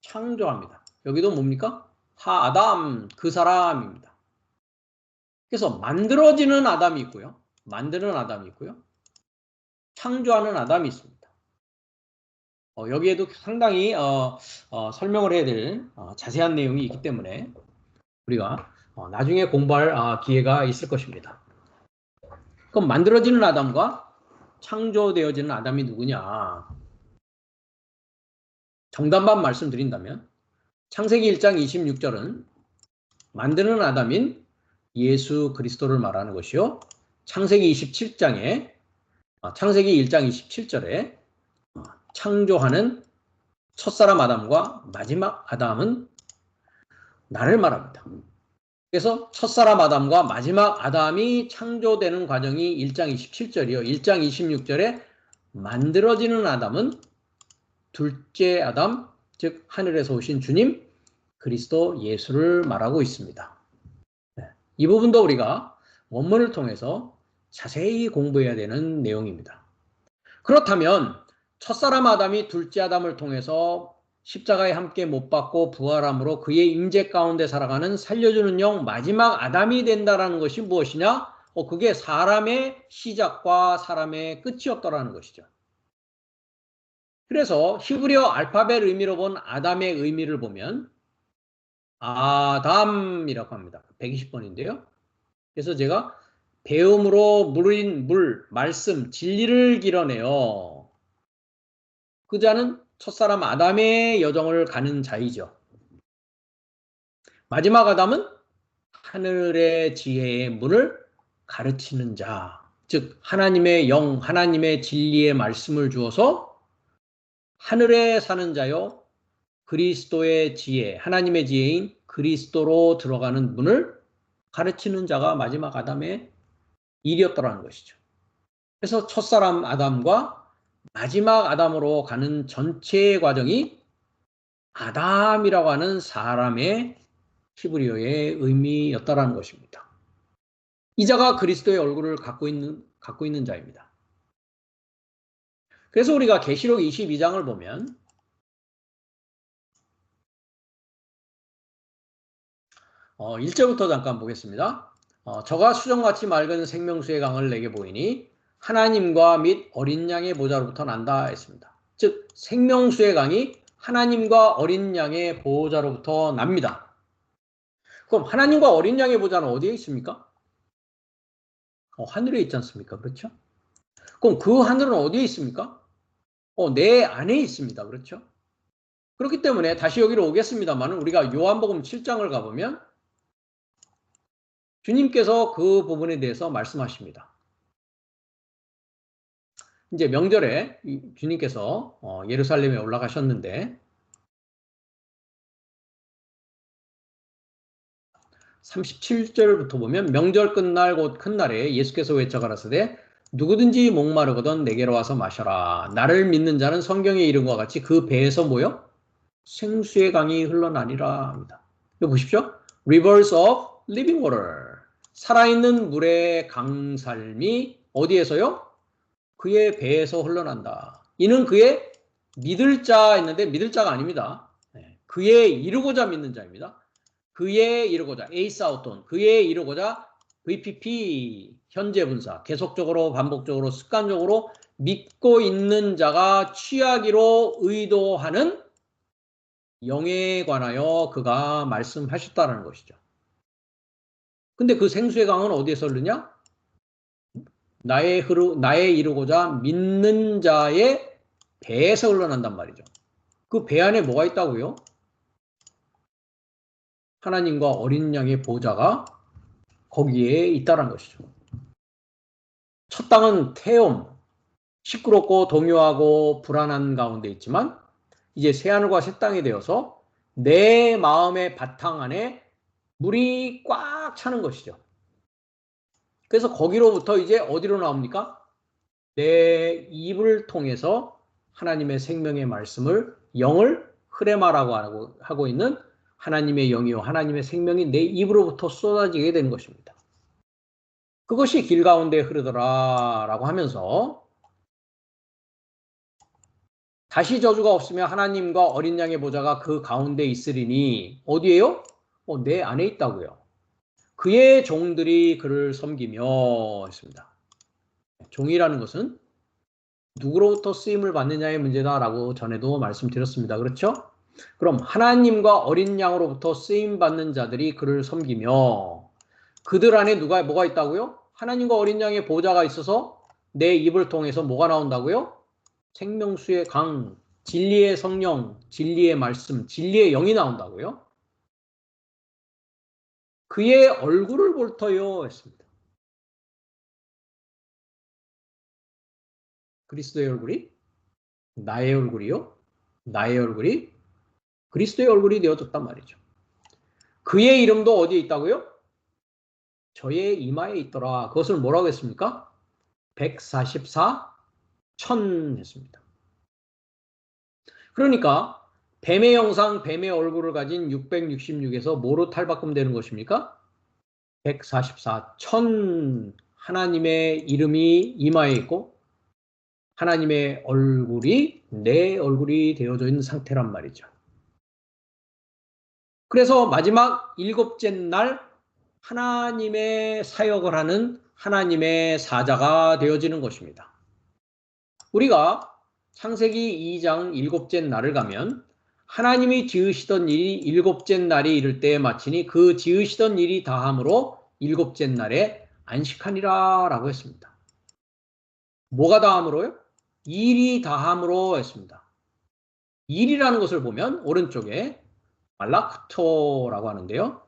창조합니다. 여기도 뭡니까? 하아담, 그 사람입니다. 그래서 만들어지는 아담이 있고요. 만드는 아담이 있고요. 창조하는 아담이 있습니다. 여기에도 상당히 설명을 해야 될 자세한 내용이 있기 때문에 우리가 나중에 공부할 기회가 있을 것입니다. 그럼 만들어지는 아담과 창조되어지는 아담이 누구냐? 정답만 말씀드린다면 창세기 1장 26절은 만드는 아담인 예수 그리스도를 말하는 것이요. 창세기 27장에 창세기 1장 27절에 창조하는 첫사람 아담과 마지막 아담은 나를 말합니다. 그래서 첫사람 아담과 마지막 아담이 창조되는 과정이 1장 27절이요. 1장 26절에 만들어지는 아담은 둘째 아담, 즉 하늘에서 오신 주님 그리스도 예수를 말하고 있습니다. 이 부분도 우리가 원문을 통해서 자세히 공부해야 되는 내용입니다. 그렇다면 첫사람 아담이 둘째 아담을 통해서 십자가에 함께 못 박고 부활함으로 그의 임재 가운데 살아가는 살려주는 영 마지막 아담이 된다는 것이 무엇이냐? 그게 사람의 시작과 사람의 끝이었다라는 것이죠. 그래서 히브리어 알파벳 의미로 본 아담의 의미를 보면 아담이라고 합니다. 120번인데요. 그래서 제가 배움으로 물인 물, 말씀, 진리를 길어내어 그 자는 첫사람 아담의 여정을 가는 자이죠. 마지막 아담은 하늘의 지혜의 문을 가르치는 자, 즉 하나님의 영, 하나님의 진리의 말씀을 주어서 하늘에 사는 자요 그리스도의 지혜, 하나님의 지혜인 그리스도로 들어가는 문을 가르치는 자가 마지막 아담의 일이었더라는 것이죠. 그래서 첫사람 아담과 마지막 아담으로 가는 전체의 과정이 아담이라고 하는 사람의 히브리어의 의미였다라는 것입니다. 이 자가 그리스도의 얼굴을 갖고 있는 자입니다. 그래서 우리가 계시록 22장을 보면 1절부터 잠깐 보겠습니다. 저가 수정같이 맑은 생명수의 강을 내게 보이니 하나님과 및 어린 양의 보좌로부터 난다 했습니다. 즉 생명수의 강이 하나님과 어린 양의 보좌로부터 납니다. 그럼 하나님과 어린 양의 보좌는 어디에 있습니까? 하늘에 있지 않습니까? 그렇죠? 그럼 그 하늘은 어디에 있습니까? 내 안에 있습니다. 그렇죠? 그렇기 때문에 다시 여기로 오겠습니다만 우리가 요한복음 7장을 가보면 주님께서 그 부분에 대해서 말씀하십니다. 이제 명절에 주님께서 예루살렘에 올라가셨는데 37절부터 보면 명절 끝날 곧 큰 날에 예수께서 외쳐 가라사대 누구든지 목마르거든 내게로 와서 마셔라. 나를 믿는 자는 성경에 이른 것과 같이 그 배에서 뭐요? 생수의 강이 흘러나니라 합니다. 이거 보십시오. Rivers of living water. 살아있는 물의 강살미 어디에서요? 그의 배에서 흘러난다. 이는 그의 믿을 자 했는데 믿을 자가 아닙니다. 그의 이루고자 믿는 자입니다. 그의 이루고자 에이사우톤 그의 이루고자 VPP 현재 분사 계속적으로 반복적으로 습관적으로 믿고 있는 자가 취하기로 의도하는 영에 관하여 그가 말씀하셨다는 것이죠. 근데 그 생수의 강은 어디에서 흐르냐? 나의 이루고자 믿는 자의 배에서 흘러난단 말이죠. 그 배 안에 뭐가 있다고요? 하나님과 어린 양의 보좌가 거기에 있다는 것이죠. 첫 땅은 태움, 시끄럽고 동요하고 불안한 가운데 있지만 이제 새하늘과 새 땅이 되어서 내 마음의 바탕 안에 물이 꽉 차는 것이죠. 그래서 거기로부터 이제 어디로 나옵니까? 내 입을 통해서 하나님의 생명의 말씀을 영을 흐레마라고 하고 있는 하나님의 영이요 하나님의 생명이 내 입으로부터 쏟아지게 되는 것입니다. 그것이 길 가운데 흐르더라라고 하면서 다시 저주가 없으며 하나님과 어린 양의 보좌가 그 가운데 있으리니 어디에요? 내 안에 있다고요. 그의 종들이 그를 섬기며 했습니다. 종이라는 것은 누구로부터 쓰임을 받느냐의 문제다라고 전에도 말씀드렸습니다. 그렇죠? 그럼 하나님과 어린 양으로부터 쓰임 받는 자들이 그를 섬기며 그들 안에 뭐가 있다고요? 하나님과 어린 양의 보좌가 있어서 내 입을 통해서 뭐가 나온다고요? 생명수의 강, 진리의 성령, 진리의 말씀, 진리의 영이 나온다고요? 그의 얼굴을 볼 터요 했습니다. 그리스도의 얼굴이 나의 얼굴이요? 나의 얼굴이 그리스도의 얼굴이 되어졌단 말이죠. 그의 이름도 어디에 있다고요? 저의 이마에 있더라. 그것을 뭐라고 했습니까? 144 천 했습니다. 그러니까 뱀의 형상, 뱀의 얼굴을 가진 666에서 뭐로 탈바꿈되는 것입니까? 144 천 하나님의 이름이 이마에 있고 하나님의 얼굴이 내 얼굴이 되어져 있는 상태란 말이죠. 그래서 마지막 일곱째 날 하나님의 사역을 하는 하나님의 사자가 되어지는 것입니다. 우리가 창세기 2장 일곱째 날을 가면 하나님이 지으시던 일이 일곱째 날이 이를 때에 마치니 그 지으시던 일이 다함으로 일곱째 날에 안식하니라 라고 했습니다. 뭐가 다함으로요? 일이 다함으로 했습니다. 일이라는 것을 보면 오른쪽에 말라크토라고 하는데요.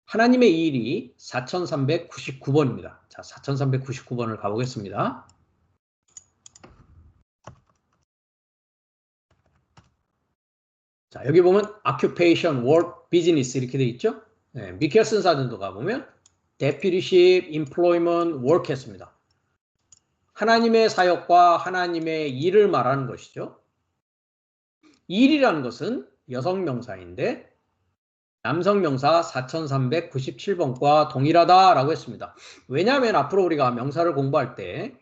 하나님의 이 일이 4399번입니다. 자, 4399번을 가보겠습니다. 자, 여기 보면 occupation, work, business 이렇게 돼 있죠. 네, 미켈슨 사전도 가보면 deputyship, employment, work 했습니다. 하나님의 사역과 하나님의 일을 말하는 것이죠. 일이라는 것은 여성 명사인데 남성 명사 4397번과 동일하다라고 했습니다. 왜냐하면 앞으로 우리가 명사를 공부할 때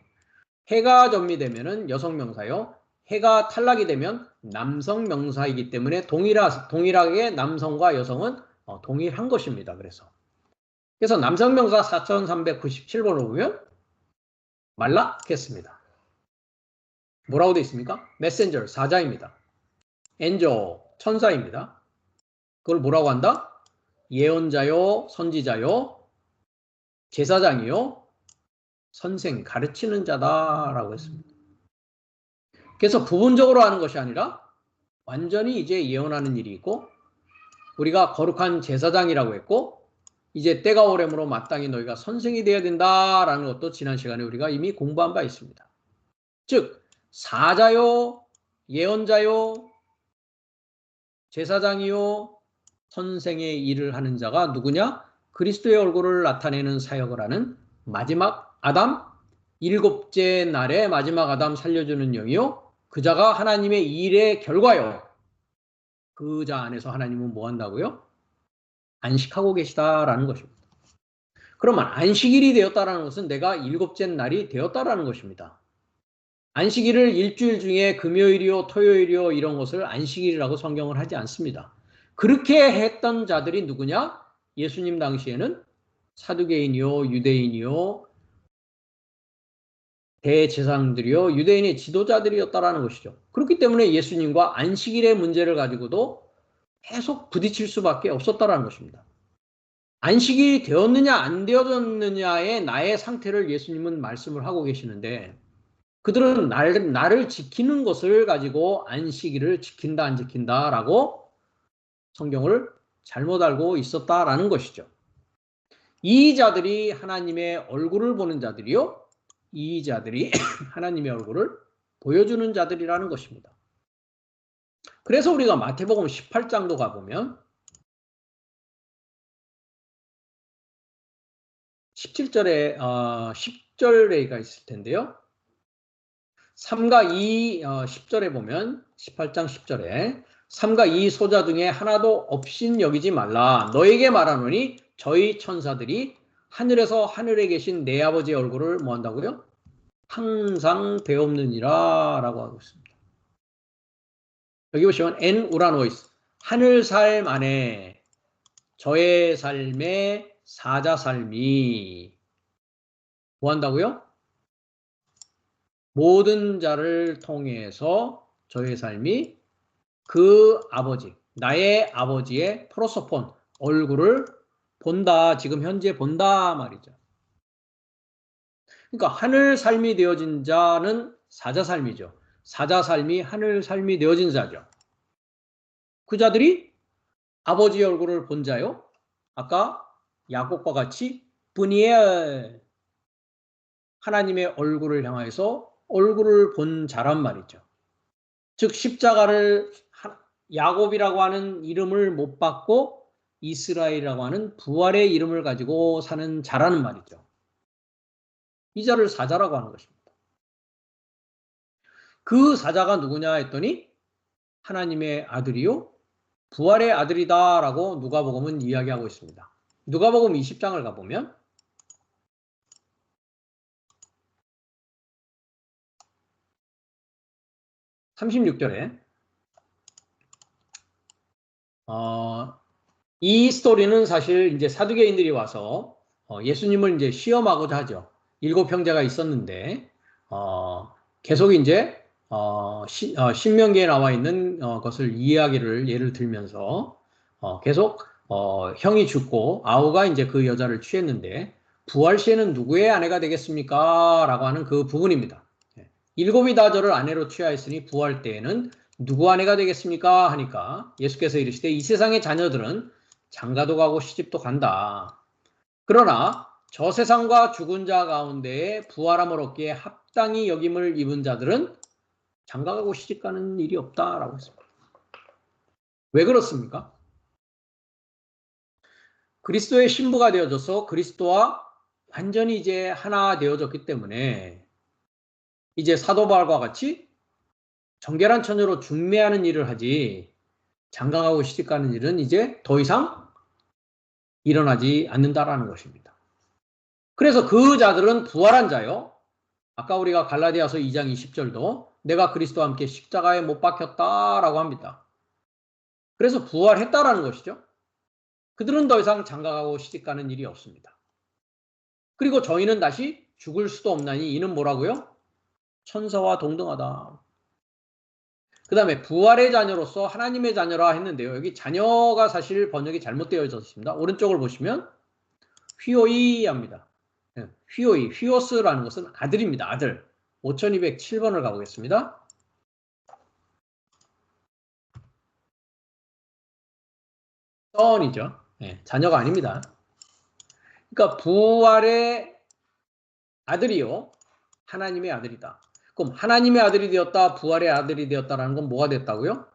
해가 전미되면은 여성 명사요. 해가 탈락이 되면 남성 명사이기 때문에 동일하게 남성과 여성은 동일한 것입니다. 그래서 남성 명사 4397번을 보면 말락했습니다. 뭐라고 되어 있습니까? 메신저, 사자입니다. 엔저, 천사입니다. 그걸 뭐라고 한다? 예언자요, 선지자요, 제사장이요, 선생, 가르치는 자다라고 했습니다. 그래서 부분적으로 하는 것이 아니라 완전히 이제 예언하는 일이 있고 우리가 거룩한 제사장이라고 했고 이제 때가 오래므로 마땅히 너희가 선생이 되어야 된다라는 것도 지난 시간에 우리가 이미 공부한 바 있습니다. 즉 사자요, 예언자요, 제사장이요, 선생의 일을 하는 자가 누구냐? 그리스도의 얼굴을 나타내는 사역을 하는 마지막 아담, 일곱째 날에 마지막 아담 살려주는 영이요. 그 자가 하나님의 일의 결과요. 그 자 안에서 하나님은 뭐 한다고요? 안식하고 계시다라는 것입니다. 그러면 안식일이 되었다라는 것은 내가 일곱째 날이 되었다라는 것입니다. 안식일을 일주일 중에 금요일이요, 토요일이요 이런 것을 안식일이라고 성경을 하지 않습니다. 그렇게 했던 자들이 누구냐? 예수님 당시에는 사두개인이요, 유대인이요, 대제사장들이요, 유대인의 지도자들이었다라는 것이죠. 그렇기 때문에 예수님과 안식일의 문제를 가지고도 계속 부딪힐 수밖에 없었다라는 것입니다. 안식일이 되었느냐 안 되었느냐의 나의 상태를 예수님은 말씀을 하고 계시는데 그들은 나를 지키는 것을 가지고 안식일을 지킨다 안 지킨다라고 성경을 잘못 알고 있었다라는 것이죠. 이 자들이 하나님의 얼굴을 보는 자들이요. 이 자들이 하나님의 얼굴을 보여주는 자들이라는 것입니다. 그래서 우리가 마태복음 18장도 가보면 17절에 10절에가 있을 텐데요. 3과 2 10절에 보면 18장 10절에 3과 2 소자 중에 하나도 없인 여기지 말라. 너에게 말하노니 저희 천사들이 하늘에서 하늘에 계신 내 아버지의 얼굴을 뭐 한다고요? 항상 배옵느니라 라고 하고 있습니다. 여기 보시면 엔 우라노이스 하늘 삶 안에 저의 삶의 사자 삶이 뭐 한다고요? 모든 자를 통해서 저의 삶이 그 아버지, 나의 아버지의 프로소폰 얼굴을 본다. 지금 현재 본다 말이죠. 그러니까 하늘 삶이 되어진 자는 사자 삶이죠. 사자 삶이 하늘 삶이 되어진 자죠. 그 자들이 아버지의 얼굴을 본 자요. 아까 야곱과 같이 분이에 하나님의 얼굴을 향해서 얼굴을 본 자란 말이죠. 즉 십자가를 야곱이라고 하는 이름을 못 받고 이스라엘이라고 하는 부활의 이름을 가지고 사는 자라는 말이죠. 이 자를 사자라고 하는 것입니다. 그 사자가 누구냐 했더니 하나님의 아들이요 부활의 아들이다라고 누가복음은 이야기하고 있습니다. 누가복음 20장을 가보면 36절에 이 스토리는 사실 이제 사두개인들이 와서 예수님을 이제 시험하고자 하죠. 7 형제가 있었는데 계속 이제 신명기에 나와 있는 것을 이야기를 예를 들면서 계속 형이 죽고 아우가 이제 그 여자를 취했는데 부활 시에는 누구의 아내가 되겠습니까? 라고 하는 그 부분입니다. 7이 다 저를 아내로 취하였으니 부활 때에는 누구 아내가 되겠습니까? 하니까 예수께서 이르시되 이 세상의 자녀들은 장가도 가고 시집도 간다. 그러나 저 세상과 죽은 자 가운데에 부활함을 얻기에 합당히 여김을 입은 자들은 장가가고 시집가는 일이 없다라고 했습니다. 왜 그렇습니까? 그리스도의 신부가 되어져서 그리스도와 완전히 이제 하나 되어졌기 때문에 이제 사도 바울과 같이 정결한 처녀로 중매하는 일을 하지 장가가고 시집가는 일은 이제 더 이상 일어나지 않는다라는 것입니다. 그래서 그 자들은 부활한 자요. 아까 우리가 갈라디아서 2장 20절도 내가 그리스도와 함께 십자가에 못 박혔다라고 합니다. 그래서 부활했다라는 것이죠. 그들은 더 이상 장가가고 시집가는 일이 없습니다. 그리고 저희는 다시 죽을 수도 없나니 이는 뭐라고요? 천사와 동등하다. 그 다음에 부활의 자녀로서 하나님의 자녀라 했는데요. 여기 자녀가 사실 번역이 잘못되어 있습니다. 오른쪽을 보시면 휘오이 합니다. 휘오이, 휘오스라는 것은 아들입니다. 아들. 5207번을 가보겠습니다. son이죠. 자녀가 아닙니다. 그러니까 부활의 아들이요. 하나님의 아들이다. 그럼 하나님의 아들이 되었다, 부활의 아들이 되었다라는 건 뭐가 됐다고요?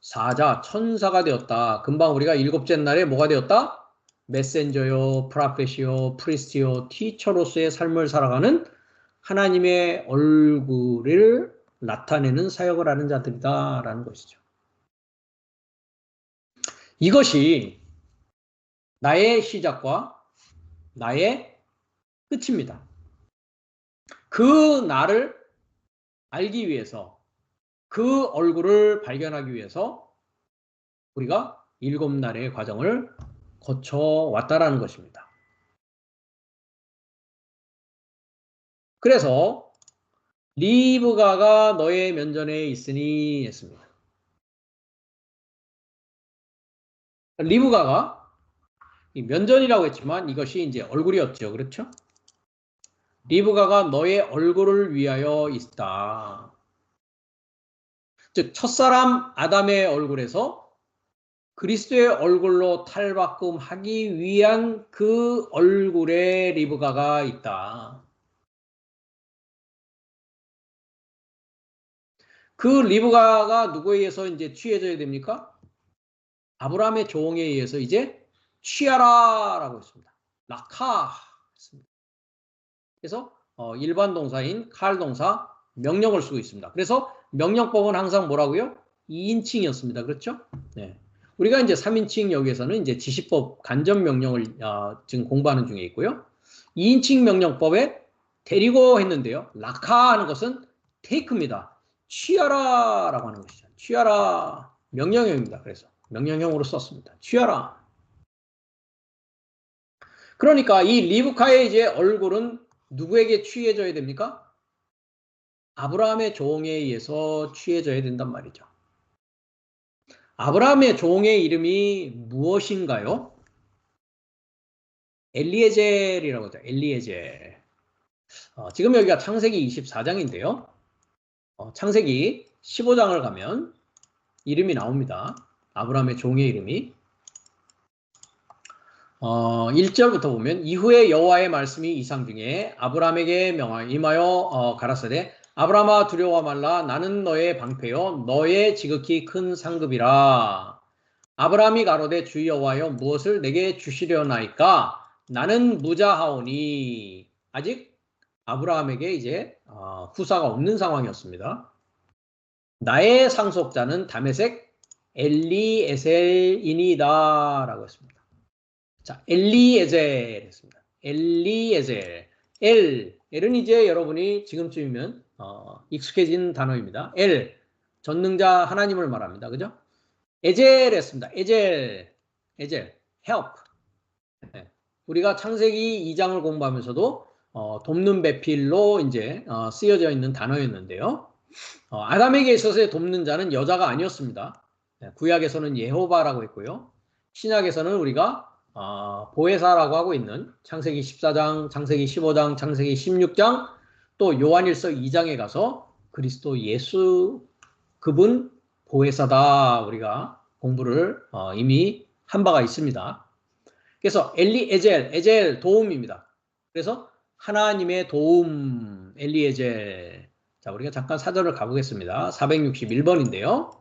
사자, 천사가 되었다. 금방 우리가 일곱째 날에 뭐가 되었다? 메센저요, 프라페시요, 프리스티요, 티처로서의 삶을 살아가는 하나님의 얼굴을 나타내는 사역을 하는 자들이다라는 것이죠. 이것이 나의 시작과 나의 끝입니다. 그 나를 알기 위해서, 그 얼굴을 발견하기 위해서 우리가 7날의 과정을 거쳐왔다라는 것입니다. 그래서 리브가가 너의 면전에 있으니 했습니다. 리브가가 면전이라고 했지만 이것이 이제 얼굴이었죠. 그렇죠? 리브가가 너의 얼굴을 위하여 있다. 즉 첫사람 아담의 얼굴에서 그리스도의 얼굴로 탈바꿈하기 위한 그 얼굴에 리브가가 있다. 그 리브가가 누구에 의해서 이제 취해져야 됩니까? 아브라함의 조언에 의해서 이제 취하라라고 했습니다. 라카 했습니다. 그래서 일반 동사인 칼 동사 명령을 쓰고 있습니다. 그래서 명령법은 항상 뭐라고요? 2인칭이었습니다. 그렇죠? 네. 우리가 이제 3인칭 여기에서는 이제 지시법 간접 명령을 지금 공부하는 중에 있고요. 2인칭 명령법에 데리고 했는데요. 라카 하는 것은 테이크입니다. 취하라 라고 하는 것이죠. 취하라. 명령형입니다. 그래서 명령형으로 썼습니다. 취하라. 그러니까 이 리브카의 이제 얼굴은 누구에게 취해져야 됩니까? 아브라함의 종에 의해서 취해져야 된단 말이죠. 아브라함의 종의 이름이 무엇인가요? 엘리에젤이라고 하죠. 엘리에젤. 지금 여기가 창세기 24장인데요. 창세기 15장을 가면 이름이 나옵니다. 아브라함의 종의 이름이. 1절부터 보면 이후에 여호와의 말씀이 이상 중에 아브라함에게 임하여 가라사대 아브라함아 두려워 말라 나는 너의 방패요 너의 지극히 큰 상급이라. 아브라함이 가로되 주 여호와여 무엇을 내게 주시려나이까 나는 무자하오니. 아직 아브라함에게 이제 후사가 없는 상황이었습니다. 나의 상속자는 다메섹 엘리에셀이니이다 라고 했습니다. 자, 엘리에젤 했습니다. 엘리에젤. 엘은 이제 여러분이 지금쯤이면 익숙해진 단어입니다. 전능자 하나님을 말합니다. 그죠? 에젤 했습니다. 에젤. help. 네. 우리가 창세기 2장을 공부하면서도 돕는 배필로 이제 쓰여져 있는 단어였는데요. 아담에게 있어서의 돕는 자는 여자가 아니었습니다. 네, 구약에서는 예호바라고 했고요. 신약에서는 우리가 보혜사라고 하고 있는 창세기 14장, 창세기 15장, 창세기 16장 또 요한일서 2장에 가서 그리스도 예수 그분 보혜사다 우리가 공부를 이미 한 바가 있습니다. 그래서 엘리에젤, 에젤 도움입니다. 그래서 하나님의 도움, 엘리에젤. 자, 우리가 잠깐 사전을 가보겠습니다. 461번인데요.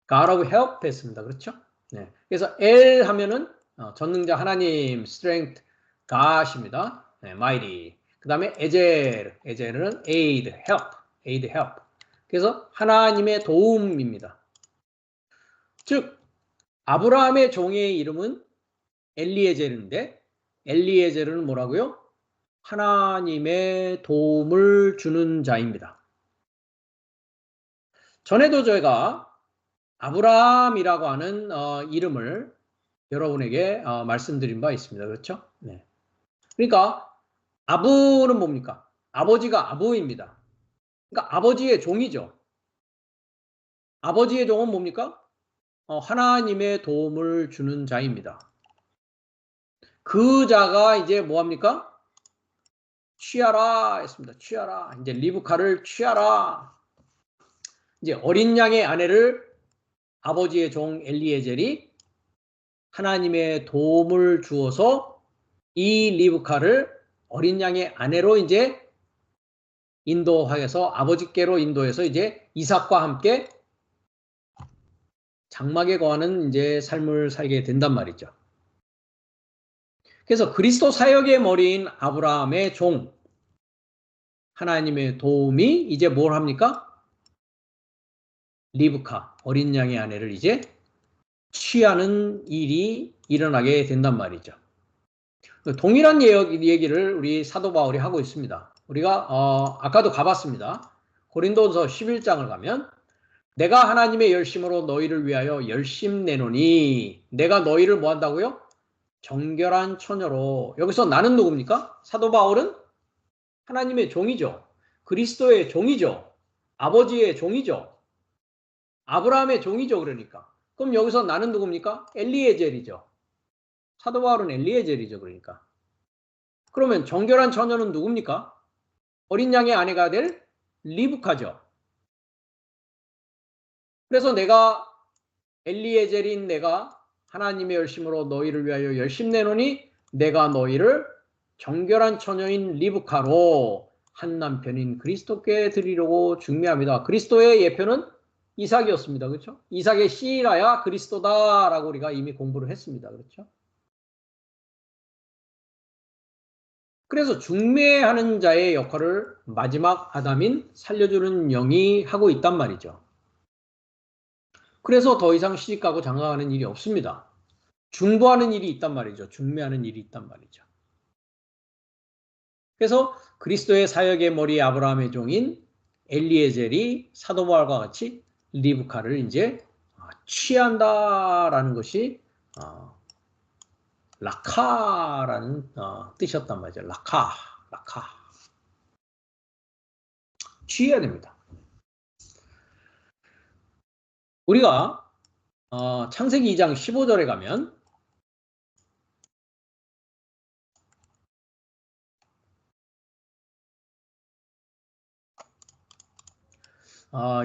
God of help 했습니다. 그렇죠? 네. 그래서 L 하면은 전능자 하나님, strength, God입니다. 네, mighty. 그 다음에 에젤, 에젤은 aid, help, aid, help. 그래서 하나님의 도움입니다. 즉 아브라함의 종의 이름은 엘리에젤인데 엘리에젤은 뭐라고요? 하나님의 도움을 주는 자입니다. 전에도 저희가 아브라함이라고 하는 이름을 여러분에게 말씀드린 바 있습니다. 그렇죠? 네. 그러니까 아브는 뭡니까? 아버지가 아브입니다. 그러니까 아버지의 종이죠. 아버지의 종은 뭡니까? 하나님의 도움을 주는 자입니다. 그 자가 이제 뭐합니까? 취하라 했습니다. 취하라. 이제 리브카를 취하라. 이제 어린 양의 아내를 아버지의 종 엘리에젤이 하나님의 도움을 주어서 이 리브카를 어린 양의 아내로 이제 인도하여서 아버지께로 인도해서 이제 이삭과 함께 장막에 거하는 이제 삶을 살게 된단 말이죠. 그래서 그리스도 사역의 머리인 아브라함의 종 하나님의 도움이 이제 뭘 합니까? 리브카 어린 양의 아내를 이제 취하는 일이 일어나게 된단 말이죠. 동일한 얘기를 우리 사도 바울이 하고 있습니다. 우리가 아까도 가봤습니다. 고린도서 11장을 가면 내가 하나님의 열심으로 너희를 위하여 열심 내노니 내가 너희를 뭐 한다고요? 정결한 처녀로. 여기서 나는 누굽니까? 사도 바울은 하나님의 종이죠. 그리스도의 종이죠. 아버지의 종이죠. 아브라함의 종이죠. 그러니까. 그럼 여기서 나는 누굽니까? 엘리에젤이죠. 사도 바울은 엘리에젤이죠. 그러니까. 그러면 정결한 처녀는 누굽니까? 어린 양의 아내가 될 리브카죠. 그래서 내가 엘리에젤인 내가 하나님의 열심으로 너희를 위하여 열심 내노니 내가 너희를 정결한 처녀인 리브카로 한 남편인 그리스도께 드리려고 중매합니다. 그리스도의 예표는 이삭이었습니다. 그렇죠? 이삭의 씨라야 그리스도다라고 우리가 이미 공부를 했습니다. 그렇죠? 그래서 중매하는 자의 역할을 마지막 아담인 살려주는 영이 하고 있단 말이죠. 그래서 더 이상 시집가고 장가가는 일이 없습니다. 중보하는 일이 있단 말이죠. 중매하는 일이 있단 말이죠. 그래서 그리스도의 사역의 머리 아브라함의 종인 엘리에젤이 사도 바울과 같이 리브카를 이제 취한다라는 것이 라카라는 뜻이었단 말이죠. 라카. 취해야 됩니다. 우리가 창세기 2장 15절에 가면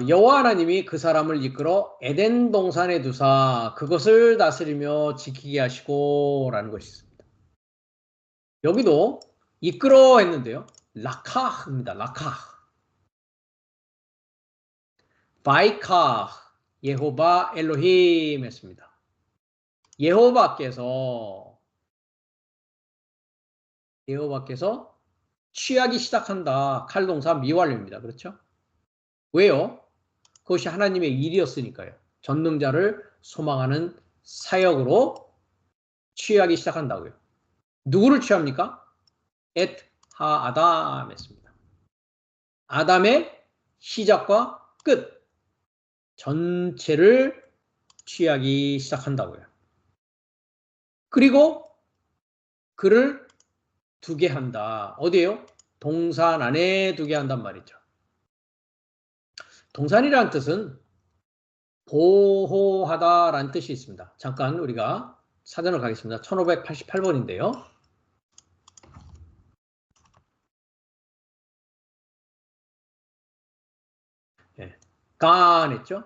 여호와 하나님이 그 사람을 이끌어 에덴 동산에 두사 그것을 다스리며 지키게 하시고 라는 것이 있습니다. 여기도 이끌어 했는데요. 라카입니다. 라카. 바이카 예호바 엘로힘 했습니다. 예호바께서 취하기 시작한다. 칼동사 미완료입니다. 그렇죠? 왜요? 그것이 하나님의 일이었으니까요. 전능자를 소망하는 사역으로 취하기 시작한다고요. 누구를 취합니까? 엣 하 아담 했습니다. 아담의 시작과 끝 전체를 취하기 시작한다고요. 그리고 그를 두게 한다. 어디에요? 동산 안에 두게 한단 말이죠. 동산이라는 뜻은 보호하다라는 뜻이 있습니다. 잠깐 우리가 사전을 가겠습니다. 1588번인데요. gone 했죠.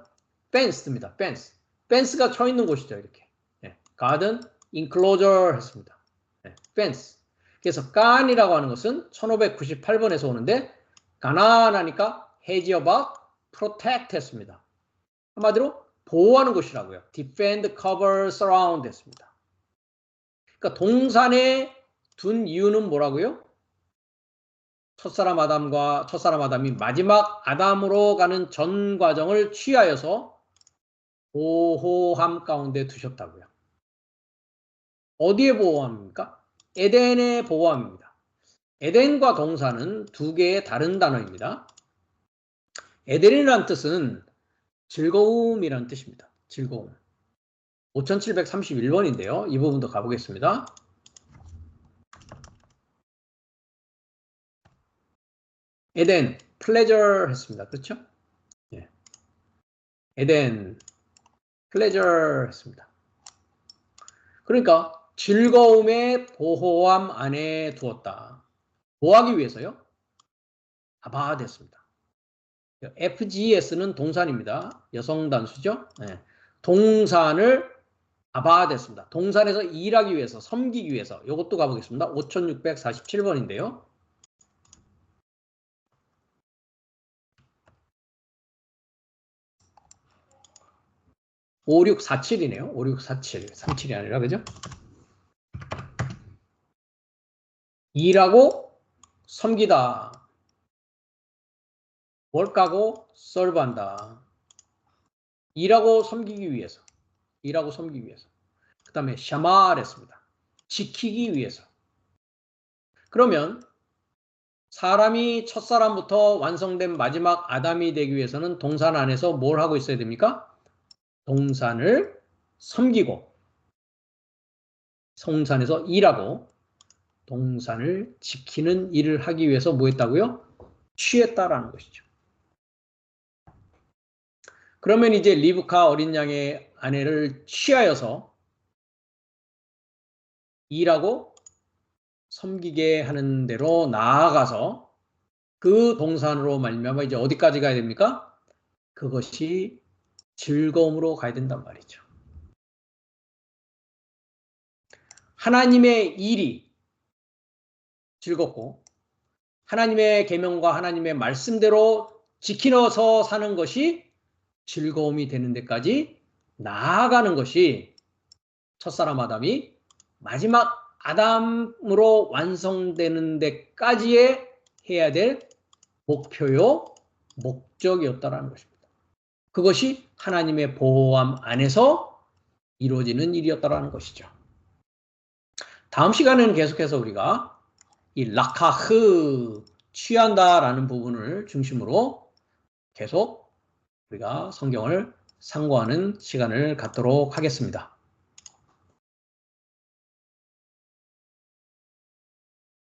fence입니다. fence. fence가 쳐 있는 곳이죠. 이렇게. 네. garden enclosure 했습니다. 네. fence. 그래서 gone이라고 하는 것은 1598번에서 오는데 가난하니까 hedge about protect 했습니다. 한마디로 보호하는 곳이라고요. defend, cover, surround 했습니다. 그러니까 동산에 둔 이유는 뭐라고요? 첫사람 아담이 마지막 아담으로 가는 전 과정을 취하여서 보호함 가운데 두셨다고요. 어디에 보호함입니까? 에덴의 보호함입니다. 에덴과 동산은 두 개의 다른 단어입니다. 에덴이라는 뜻은 즐거움이라는 뜻입니다. 즐거움. 5731번인데요. 이 부분도 가보겠습니다. 에덴, pleasure 했습니다. 그렇죠? 예. 에덴, pleasure 했습니다. 그러니까 즐거움의 보호함 안에 두었다. 뭐 하기 위해서요? 아바 됐습니다. FGS는 동산입니다. 여성 단수죠? 예. 동산을 아바 됐습니다. 동산에서 일하기 위해서, 섬기기 위해서. 이것도 가보겠습니다. 5647번인데요. 5647이네요. 5647. 37이 아니라, 그죠? 일하고 섬기다. 월가고 서브한다. 일하고 섬기기 위해서. 일하고 섬기기 위해서. 그 다음에 샤말 했습니다. 지키기 위해서. 그러면 사람이 첫사람부터 완성된 마지막 아담이 되기 위해서는 동산 안에서 뭘 하고 있어야 됩니까? 동산을 섬기고, 동산에서 일하고, 동산을 지키는 일을 하기 위해서 뭐 했다고요? 취했다라는 것이죠. 그러면 이제 리브카 어린 양의 아내를 취하여서 일하고 섬기게 하는 대로 나아가서 그 동산으로 말미암아 이제 어디까지 가야 됩니까? 그것이 즐거움으로 가야 된단 말이죠. 하나님의 일이 즐겁고 하나님의 계명과 하나님의 말씀대로 지키면서 사는 것이 즐거움이 되는 데까지 나아가는 것이 첫사람 아담이 마지막 아담으로 완성되는 데까지의 해야 될 목표요, 목적이었다라는 것입니다. 그것이 하나님의 보호함 안에서 이루어지는 일이었다라는 것이죠. 다음 시간에는 계속해서 우리가 이 라카흐, 취한다라는 부분을 중심으로 계속 우리가 성경을 상고하는 시간을 갖도록 하겠습니다.